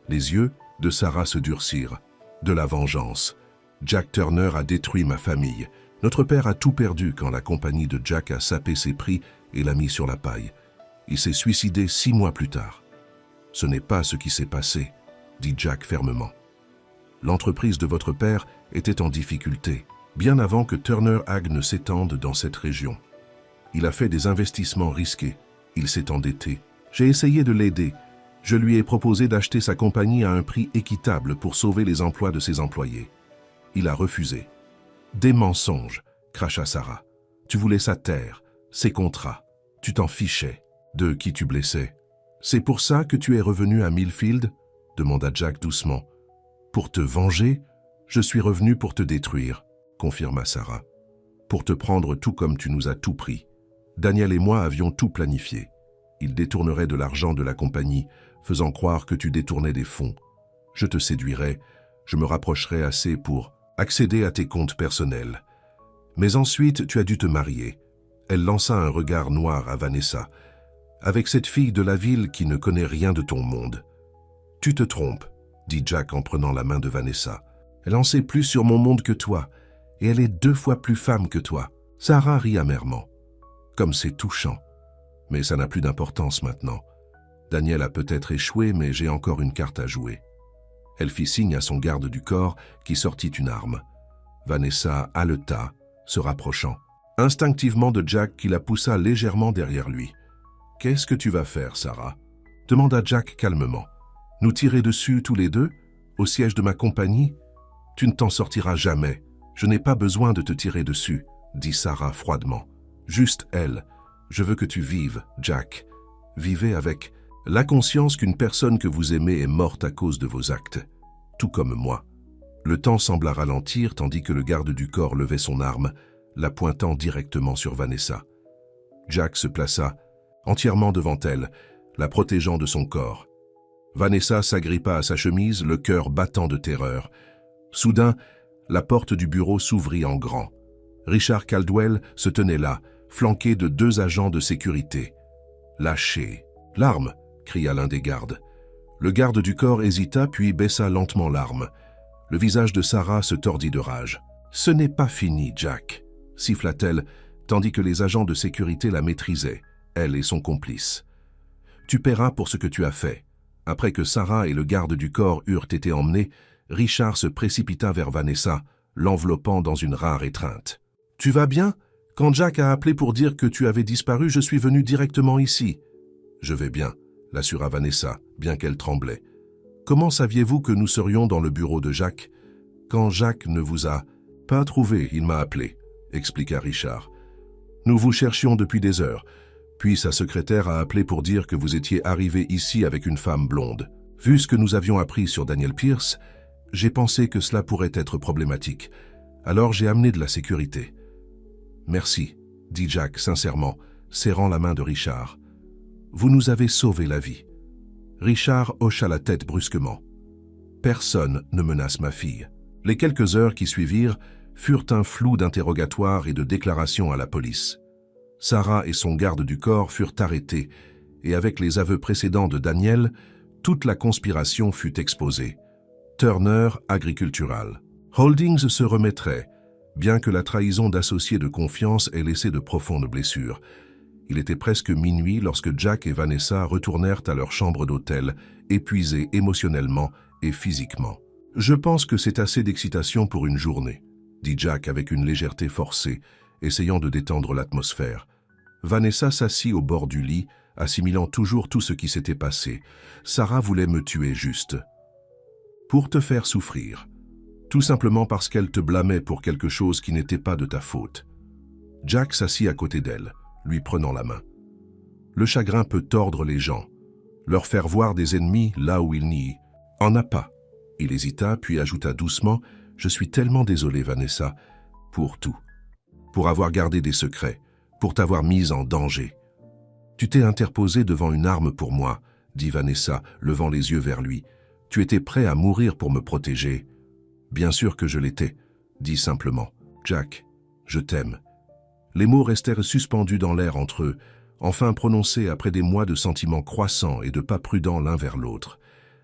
Les yeux de Sarah se durcirent. « De la vengeance. Jack Turner a détruit ma famille. Notre père a tout perdu quand la compagnie de Jack a sapé ses prix et l'a mis sur la paille. Il s'est suicidé 6 mois plus tard. »« Ce n'est pas ce qui s'est passé, » dit Jack fermement. « L'entreprise de votre père était en difficulté, bien avant que Turner Ag ne s'étende dans cette région. Il a fait des investissements risqués. Il s'est endetté. J'ai essayé de l'aider. Je lui ai proposé d'acheter sa compagnie à un prix équitable pour sauver les emplois de ses employés. Il a refusé. »« Des mensonges, » cracha Sarah. « Tu voulais sa terre, ses contrats. Tu t'en fichais. De qui tu blessais. C'est pour ça que tu es revenu à Millfield ?» demanda Jack doucement. « Pour te venger, je suis revenu pour te détruire, » confirma Sarah. « Pour te prendre tout comme tu nous as tout pris. Daniel et moi avions tout planifié. Il détournerait de l'argent de la compagnie, faisant croire que tu détournais des fonds. Je te séduirais, je me rapprocherais assez pour accéder à tes comptes personnels. Mais ensuite, tu as dû te marier. » Elle lança un regard noir à Vanessa. « Avec cette fille de la ville qui ne connaît rien de ton monde. »« Tu te trompes, » dit Jack en prenant la main de Vanessa. « Elle en sait plus sur mon monde que toi, et elle est 2 fois plus femme que toi. » Sarah rit amèrement. « Comme c'est touchant. Mais ça n'a plus d'importance maintenant. Daniel a peut-être échoué, mais j'ai encore une carte à jouer. » Elle fit signe à son garde du corps qui sortit une arme. Vanessa haleta, se rapprochant. Instinctivement de Jack qui la poussa légèrement derrière lui. « Qu'est-ce que tu vas faire, Sarah ?» demanda Jack calmement. « Nous tirer dessus tous les deux, au siège de ma compagnie? Tu ne t'en sortiras jamais. Je n'ai pas besoin de te tirer dessus, » dit Sarah froidement. « Juste elle. Je veux que tu vives, Jack. Vivez avec la conscience qu'une personne que vous aimez est morte à cause de vos actes, tout comme moi. » Le temps sembla ralentir tandis que le garde du corps levait son arme, la pointant directement sur Vanessa. Jack se plaça entièrement devant elle, la protégeant de son corps. Vanessa s'agrippa à sa chemise, le cœur battant de terreur. Soudain, la porte du bureau s'ouvrit en grand. Richard Caldwell se tenait là, flanqué de 2 agents de sécurité. « Lâchez !»« L'arme !» cria l'un des gardes. Le garde du corps hésita puis baissa lentement l'arme. Le visage de Sarah se tordit de rage. « Ce n'est pas fini, Jack !» siffla-t-elle, tandis que les agents de sécurité la maîtrisaient, elle et son complice. « Tu paieras pour ce que tu as fait. » Après que Sarah et le garde du corps eurent été emmenés, Richard se précipita vers Vanessa, l'enveloppant dans une rare étreinte. « Tu vas bien ?» Quand Jack a appelé pour dire que tu avais disparu, je suis venu directement ici. Je vais bien, l'assura Vanessa, bien qu'elle tremblait. Comment saviez-vous que nous serions dans le bureau de Jack? Quand Jack ne vous a pas trouvé, il m'a appelé, expliqua Richard. Nous vous cherchions depuis des heures. Puis sa secrétaire a appelé pour dire que vous étiez arrivé ici avec une femme blonde. Vu ce que nous avions appris sur Daniel Pierce, j'ai pensé que cela pourrait être problématique. Alors j'ai amené de la sécurité. Merci, dit Jack sincèrement, serrant la main de Richard. Vous nous avez sauvé la vie. Richard hocha la tête brusquement. Personne ne menace ma fille. Les quelques heures qui suivirent furent un flou d'interrogatoires et de déclarations à la police. Sarah et son garde du corps furent arrêtés, et avec les aveux précédents de Daniel, toute la conspiration fut exposée. Turner Agricultural. Holdings se remettrait, bien que la trahison d'associés de confiance ait laissé de profondes blessures. Il était presque minuit lorsque Jack et Vanessa retournèrent à leur chambre d'hôtel, épuisés émotionnellement et physiquement. « Je pense que c'est assez d'excitation pour une journée », dit Jack avec une légèreté forcée, essayant de détendre l'atmosphère. Vanessa s'assit au bord du lit, assimilant toujours tout ce qui s'était passé. Sarah voulait me tuer juste. Pour te faire souffrir. Tout simplement parce qu'elle te blâmait pour quelque chose qui n'était pas de ta faute. Jack s'assit à côté d'elle, lui prenant la main. Le chagrin peut tordre les gens, leur faire voir des ennemis là où il n'y en a pas. Il hésita, puis ajouta doucement « Je suis tellement désolé, Vanessa, pour tout. Pour avoir gardé des secrets, pour t'avoir mise en danger. Tu t'es interposée devant une arme pour moi, dit Vanessa, levant les yeux vers lui. Tu étais prêt à mourir pour me protéger. Bien sûr que je l'étais, dit simplement. Jack, je t'aime. Les mots restèrent suspendus dans l'air entre eux, enfin prononcés après des mois de sentiments croissants et de pas prudents l'un vers l'autre.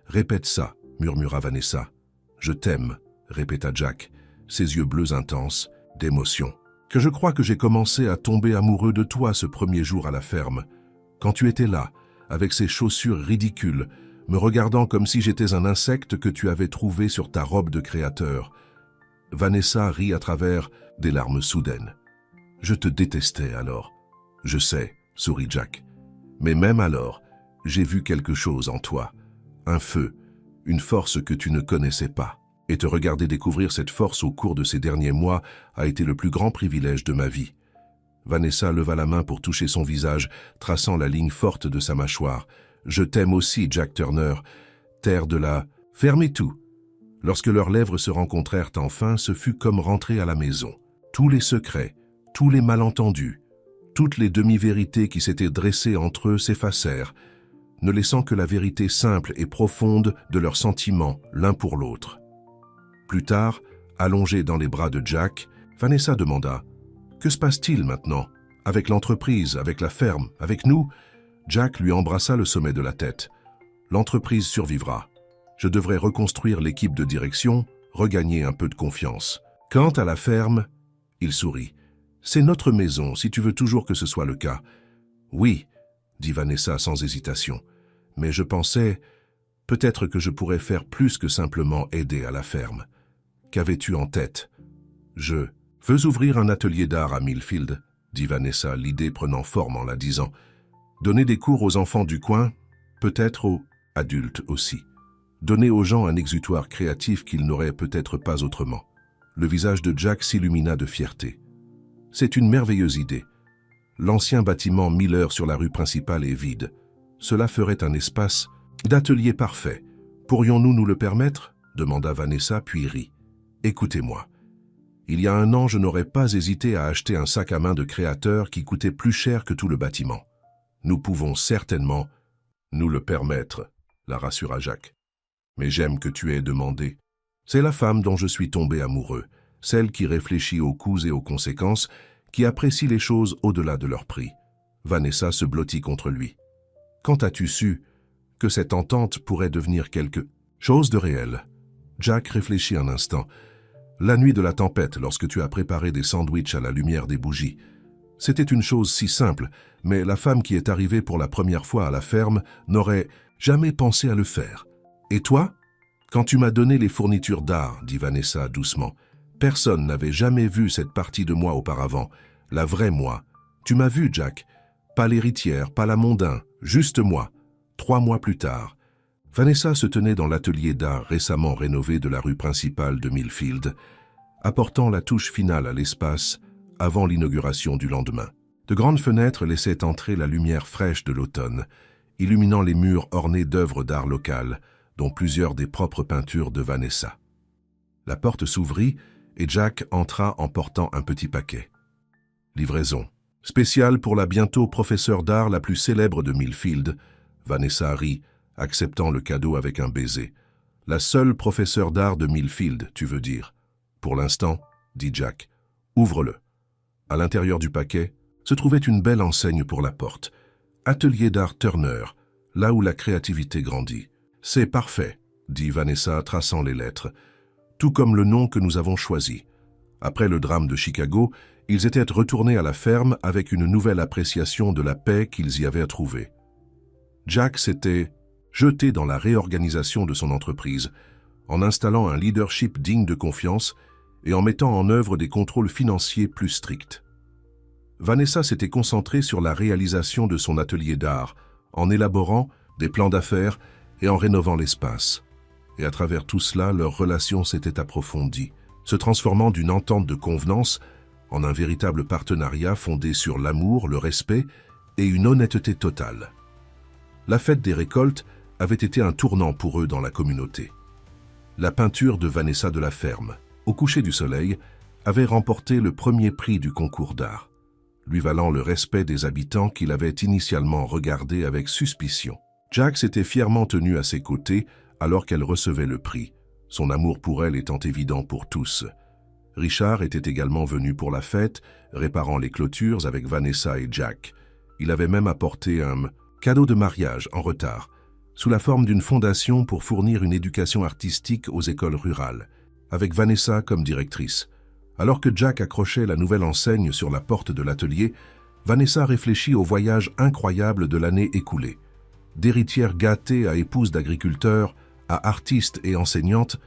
Répète ça, murmura Vanessa. Je t'aime, répéta Jack, ses yeux bleus intenses, d'émotion. Que je crois que j'ai commencé à tomber amoureux de toi ce premier jour à la ferme, quand tu étais là, avec ces chaussures ridicules, me regardant comme si j'étais un insecte que tu avais trouvé sur ta robe de créateur. Vanessa rit à travers des larmes soudaines. Je te détestais alors. Je sais, sourit Jack. Mais même alors, j'ai vu quelque chose en toi. Un feu, une force que tu ne connaissais pas. Et te regarder découvrir cette force au cours de ces derniers mois a été le plus grand privilège de ma vie. Vanessa leva la main pour toucher son visage, traçant la ligne forte de sa mâchoire. Je t'aime aussi, Jack Turner. Terre de la... Fermez tout. Lorsque leurs lèvres se rencontrèrent enfin, ce fut comme rentrer à la maison. Tous les secrets, tous les malentendus, toutes les demi-vérités qui s'étaient dressées entre eux s'effacèrent, ne laissant que la vérité simple et profonde de leurs sentiments l'un pour l'autre. Plus tard, allongée dans les bras de Jack, Vanessa demanda « Que se passe-t-il maintenant? Avec l'entreprise, avec la ferme, avec nous ?» Jack lui embrassa le sommet de la tête. « L'entreprise survivra. Je devrais reconstruire l'équipe de direction, regagner un peu de confiance. Quant à la ferme, il sourit. C'est notre maison, si tu veux toujours que ce soit le cas. Oui, dit Vanessa sans hésitation. Mais je pensais, peut-être que je pourrais faire plus que simplement aider à la ferme. Qu'avais-tu en tête? Je veux ouvrir un atelier d'art à Millfield, dit Vanessa, l'idée prenant forme en la disant. Donner des cours aux enfants du coin, peut-être aux adultes aussi. Donner aux gens un exutoire créatif qu'ils n'auraient peut-être pas autrement. Le visage de Jack s'illumina de fierté. C'est une merveilleuse idée. L'ancien bâtiment Miller sur la rue principale est vide. Cela ferait un espace d'atelier parfait. Pourrions-nous nous le permettre? Demanda Vanessa, puis rit. Écoutez-moi. Il y a un an, je n'aurais pas hésité à acheter un sac à main de créateur qui coûtait plus cher que tout le bâtiment. Nous pouvons certainement nous le permettre, la rassura Jack. Mais j'aime que tu aies demandé. C'est la femme dont je suis tombé amoureux, celle qui réfléchit aux coûts et aux conséquences, qui apprécie les choses au-delà de leur prix. Vanessa se blottit contre lui. Quand as-tu su que cette entente pourrait devenir quelque chose de réel? Jack réfléchit un instant. La nuit de la tempête, lorsque tu as préparé des sandwichs à la lumière des bougies. C'était une chose si simple, mais la femme qui est arrivée pour la première fois à la ferme n'aurait jamais pensé à le faire. Et toi? Quand tu m'as donné les fournitures d'art, dit Vanessa doucement, personne n'avait jamais vu cette partie de moi auparavant. La vraie moi. Tu m'as vu, Jack. Pas l'héritière, pas la mondain, juste moi. 3 mois plus tard. Vanessa se tenait dans l'atelier d'art récemment rénové de la rue principale de Millfield, apportant la touche finale à l'espace avant l'inauguration du lendemain. De grandes fenêtres laissaient entrer la lumière fraîche de l'automne, illuminant les murs ornés d'œuvres d'art locales, dont plusieurs des propres peintures de Vanessa. La porte s'ouvrit et Jack entra en portant un petit paquet. Livraison. Spéciale pour la bientôt professeure d'art la plus célèbre de Millfield, Vanessa rit, acceptant le cadeau avec un baiser. La seule professeure d'art de Millfield, tu veux dire. Pour l'instant, dit Jack. Ouvre-le. À l'intérieur du paquet se trouvait une belle enseigne pour la porte. Atelier d'art Turner, là où la créativité grandit. C'est parfait, dit Vanessa traçant les lettres, tout comme le nom que nous avons choisi. Après le drame de Chicago, ils étaient retournés à la ferme avec une nouvelle appréciation de la paix qu'ils y avaient trouvée. Jack s'était jeté dans la réorganisation de son entreprise, en installant un leadership digne de confiance et en mettant en œuvre des contrôles financiers plus stricts. Vanessa s'était concentrée sur la réalisation de son atelier d'art, en élaborant des plans d'affaires et en rénovant l'espace. Et à travers tout cela, leur relation s'était approfondie, se transformant d'une entente de convenance en un véritable partenariat fondé sur l'amour, le respect et une honnêteté totale. La fête des récoltes avait été un tournant pour eux dans la communauté. La peinture de Vanessa de la ferme, au coucher du soleil, avait remporté le premier prix du concours d'art, lui valant le respect des habitants qui l'avaient initialement regardé avec suspicion. Jack s'était fièrement tenu à ses côtés alors qu'elle recevait le prix, son amour pour elle étant évident pour tous. Richard était également venu pour la fête, réparant les clôtures avec Vanessa et Jack. Il avait même apporté un cadeau de mariage en retard, sous la forme d'une fondation pour fournir une éducation artistique aux écoles rurales, avec Vanessa comme directrice. Alors que Jack accrochait la nouvelle enseigne sur la porte de l'atelier, Vanessa réfléchit au voyage incroyable de l'année écoulée. D'héritière gâtée à épouse d'agriculteur, à artiste et enseignante,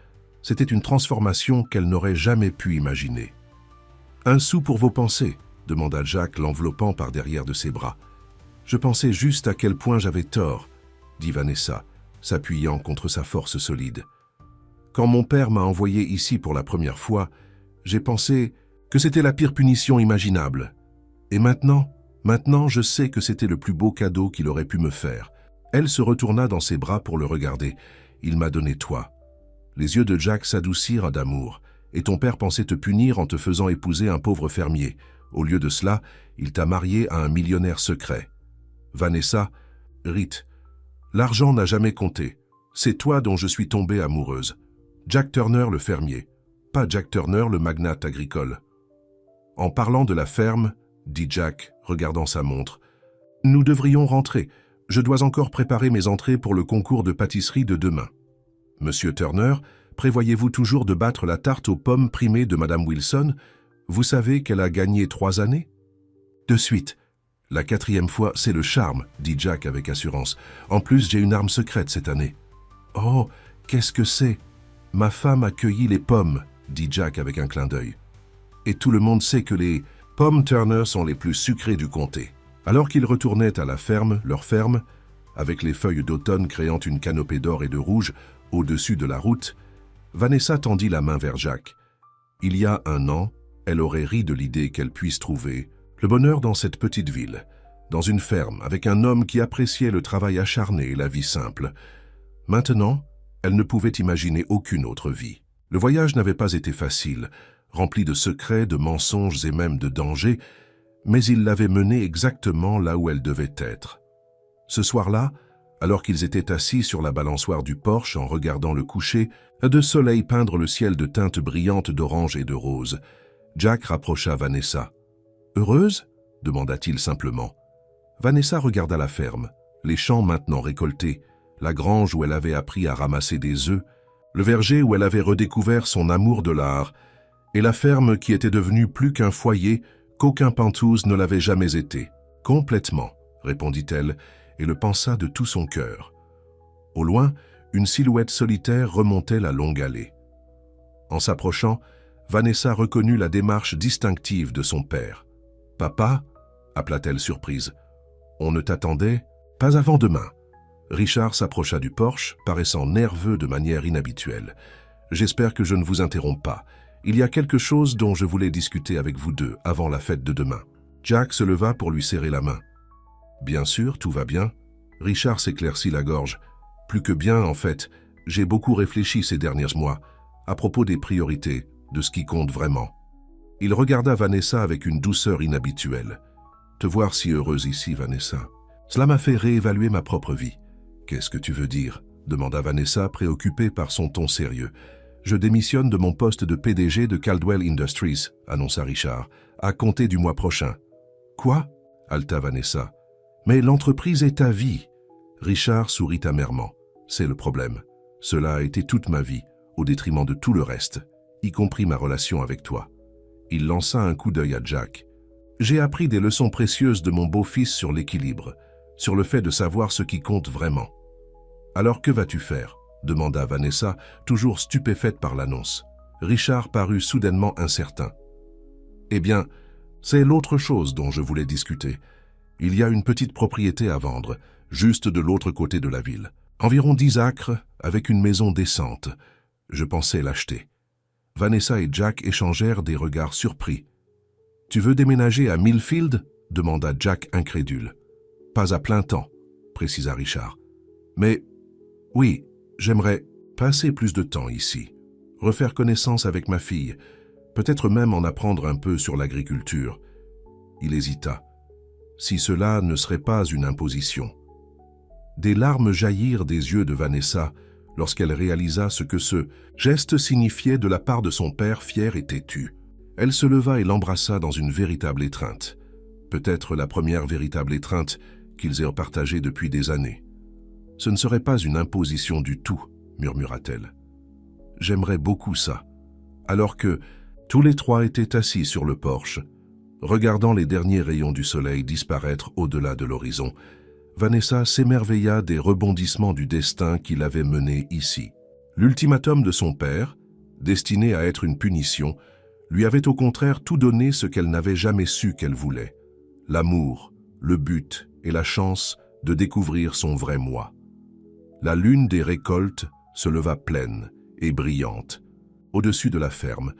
c'était une transformation qu'elle n'aurait jamais pu imaginer. « Un sou pour vos pensées ?» demanda Jack, l'enveloppant par derrière de ses bras. « Je pensais juste à quel point j'avais tort, » dit Vanessa, s'appuyant contre sa force solide. « Quand mon père m'a envoyé ici pour la première fois, j'ai pensé que c'était la pire punition imaginable. Et maintenant, je sais que c'était le plus beau cadeau qu'il aurait pu me faire. » Elle se retourna dans ses bras pour le regarder. « Il m'a donné toi. » Les yeux de Jack s'adoucirent d'amour. « Et ton père pensait te punir en te faisant épouser un pauvre fermier. Au lieu de cela, il t'a marié à un millionnaire secret. » Vanessa rit. « L'argent n'a jamais compté. C'est toi dont je suis tombée amoureuse. Jack Turner le fermier, pas Jack Turner le magnate agricole. » En parlant de la ferme, dit Jack, regardant sa montre, « Nous devrions rentrer. Je dois encore préparer mes entrées pour le concours de pâtisserie de demain. Monsieur Turner, prévoyez-vous toujours de battre la tarte aux pommes primée de Madame Wilson? Vous savez qu'elle a gagné 3 années? » « De suite. La 4e fois, c'est le charme, dit Jack avec assurance. En plus, j'ai une arme secrète cette année. »« Oh, qu'est-ce que c'est? Ma femme a cueilli les pommes, dit Jack avec un clin d'œil. Et tout le monde sait que les pommes Turner sont les plus sucrées du comté. » Alors qu'ils retournaient à la ferme, leur ferme, avec les feuilles d'automne créant une canopée d'or et de rouge au-dessus de la route, Vanessa tendit la main vers Jack. Il y a 1 an, elle aurait ri de l'idée qu'elle puisse trouver le bonheur dans cette petite ville, dans une ferme, avec un homme qui appréciait le travail acharné et la vie simple. Maintenant, elle ne pouvait imaginer aucune autre vie. Le voyage n'avait pas été facile, rempli de secrets, de mensonges et même de dangers, mais il l'avait menée exactement là où elle devait être. Ce soir-là, alors qu'ils étaient assis sur la balançoire du porche en regardant le coucher de soleil peindre le ciel de teintes brillantes d'orange et de rose, Jack rapprocha Vanessa. « Heureuse ?» demanda-t-il simplement. Vanessa regarda la ferme, les champs maintenant récoltés, la grange où elle avait appris à ramasser des œufs, le verger où elle avait redécouvert son amour de l'art, et la ferme qui était devenue plus qu'un foyer qu'aucun Pentouse ne l'avait jamais été. « Complètement, » répondit-elle, et le pensa de tout son cœur. Au loin, une silhouette solitaire remontait la longue allée. En s'approchant, Vanessa reconnut la démarche distinctive de son père. « Papa » appela-t-elle surprise. « On ne t'attendait pas avant demain. » Richard s'approcha du porche, paraissant nerveux de manière inhabituelle. « J'espère que je ne vous interromps pas. Il y a quelque chose dont je voulais discuter avec vous deux avant la fête de demain. » Jack se leva pour lui serrer la main. « Bien sûr, tout va bien. » Richard s'éclaircit la gorge. « Plus que bien, en fait. J'ai beaucoup réfléchi ces derniers mois, à propos des priorités, de ce qui compte vraiment. » Il regarda Vanessa avec une douceur inhabituelle. « Te voir si heureuse ici, Vanessa. Cela m'a fait réévaluer ma propre vie. »« Qu'est-ce que tu veux dire ?» demanda Vanessa, préoccupée par son ton sérieux. « Je démissionne de mon poste de PDG de Caldwell Industries, annonça Richard, à compter du mois prochain. »« Quoi ?» haleta Vanessa. « Mais l'entreprise est ta vie. » Richard sourit amèrement. « C'est le problème. Cela a été toute ma vie, au détriment de tout le reste, y compris ma relation avec toi. » Il lança un coup d'œil à Jack. « J'ai appris des leçons précieuses de mon beau-fils sur l'équilibre, sur le fait de savoir ce qui compte vraiment. »« Alors que vas-tu faire ?» demanda Vanessa, toujours stupéfaite par l'annonce. Richard parut soudainement incertain. « Eh bien, c'est l'autre chose dont je voulais discuter. Il y a une petite propriété à vendre, juste de l'autre côté de la ville. Environ 10 acres, avec une maison décente. Je pensais l'acheter. » Vanessa et Jack échangèrent des regards surpris. « Tu veux déménager à Millfield ?» demanda Jack incrédule. « Pas à plein temps, » précisa Richard. « Mais oui, j'aimerais passer plus de temps ici, refaire connaissance avec ma fille, peut-être même en apprendre un peu sur l'agriculture. » Il hésita. Si cela ne serait pas une imposition. Des larmes jaillirent des yeux de Vanessa lorsqu'elle réalisa ce que ce geste signifiait de la part de son père fier et têtu. Elle se leva et l'embrassa dans une véritable étreinte. Peut-être la première véritable étreinte qu'ils aient partagée depuis des années. « Ce ne serait pas une imposition du tout, » murmura-t-elle. « J'aimerais beaucoup ça. » Alors que tous les trois étaient assis sur le porche, regardant les derniers rayons du soleil disparaître au-delà de l'horizon, Vanessa s'émerveilla des rebondissements du destin qui l'avait menée ici. L'ultimatum de son père, destiné à être une punition, lui avait au contraire tout donné ce qu'elle n'avait jamais su qu'elle voulait. L'amour, le but et la chance de découvrir son vrai moi. La lune des récoltes se leva pleine et brillante, au-dessus de la ferme,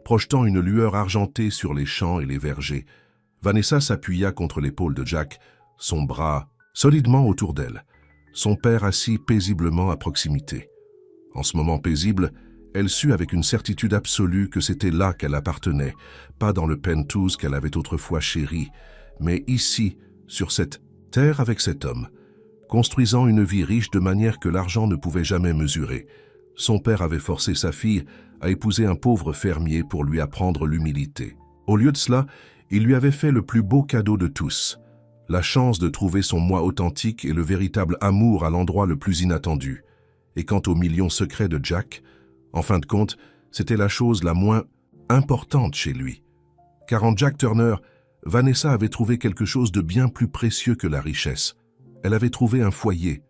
projetant une lueur argentée sur les champs et les vergers. Vanessa s'appuya contre l'épaule de Jack, son bras solidement autour d'elle, son père assis paisiblement à proximité. En ce moment paisible, elle sut avec une certitude absolue que c'était là qu'elle appartenait, pas dans le penthouse qu'elle avait autrefois chéri, mais ici, sur cette terre avec cet homme, construisant une vie riche de manière que l'argent ne pouvait jamais mesurer. Son père avait forcé sa fille à épouser un pauvre fermier pour lui apprendre l'humilité. Au lieu de cela, il lui avait fait le plus beau cadeau de tous, la chance de trouver son moi authentique et le véritable amour à l'endroit le plus inattendu. Et quant aux millions secrets de Jack, en fin de compte, c'était la chose la moins importante chez lui. Car en Jack Turner, Vanessa avait trouvé quelque chose de bien plus précieux que la richesse. Elle avait trouvé un foyer,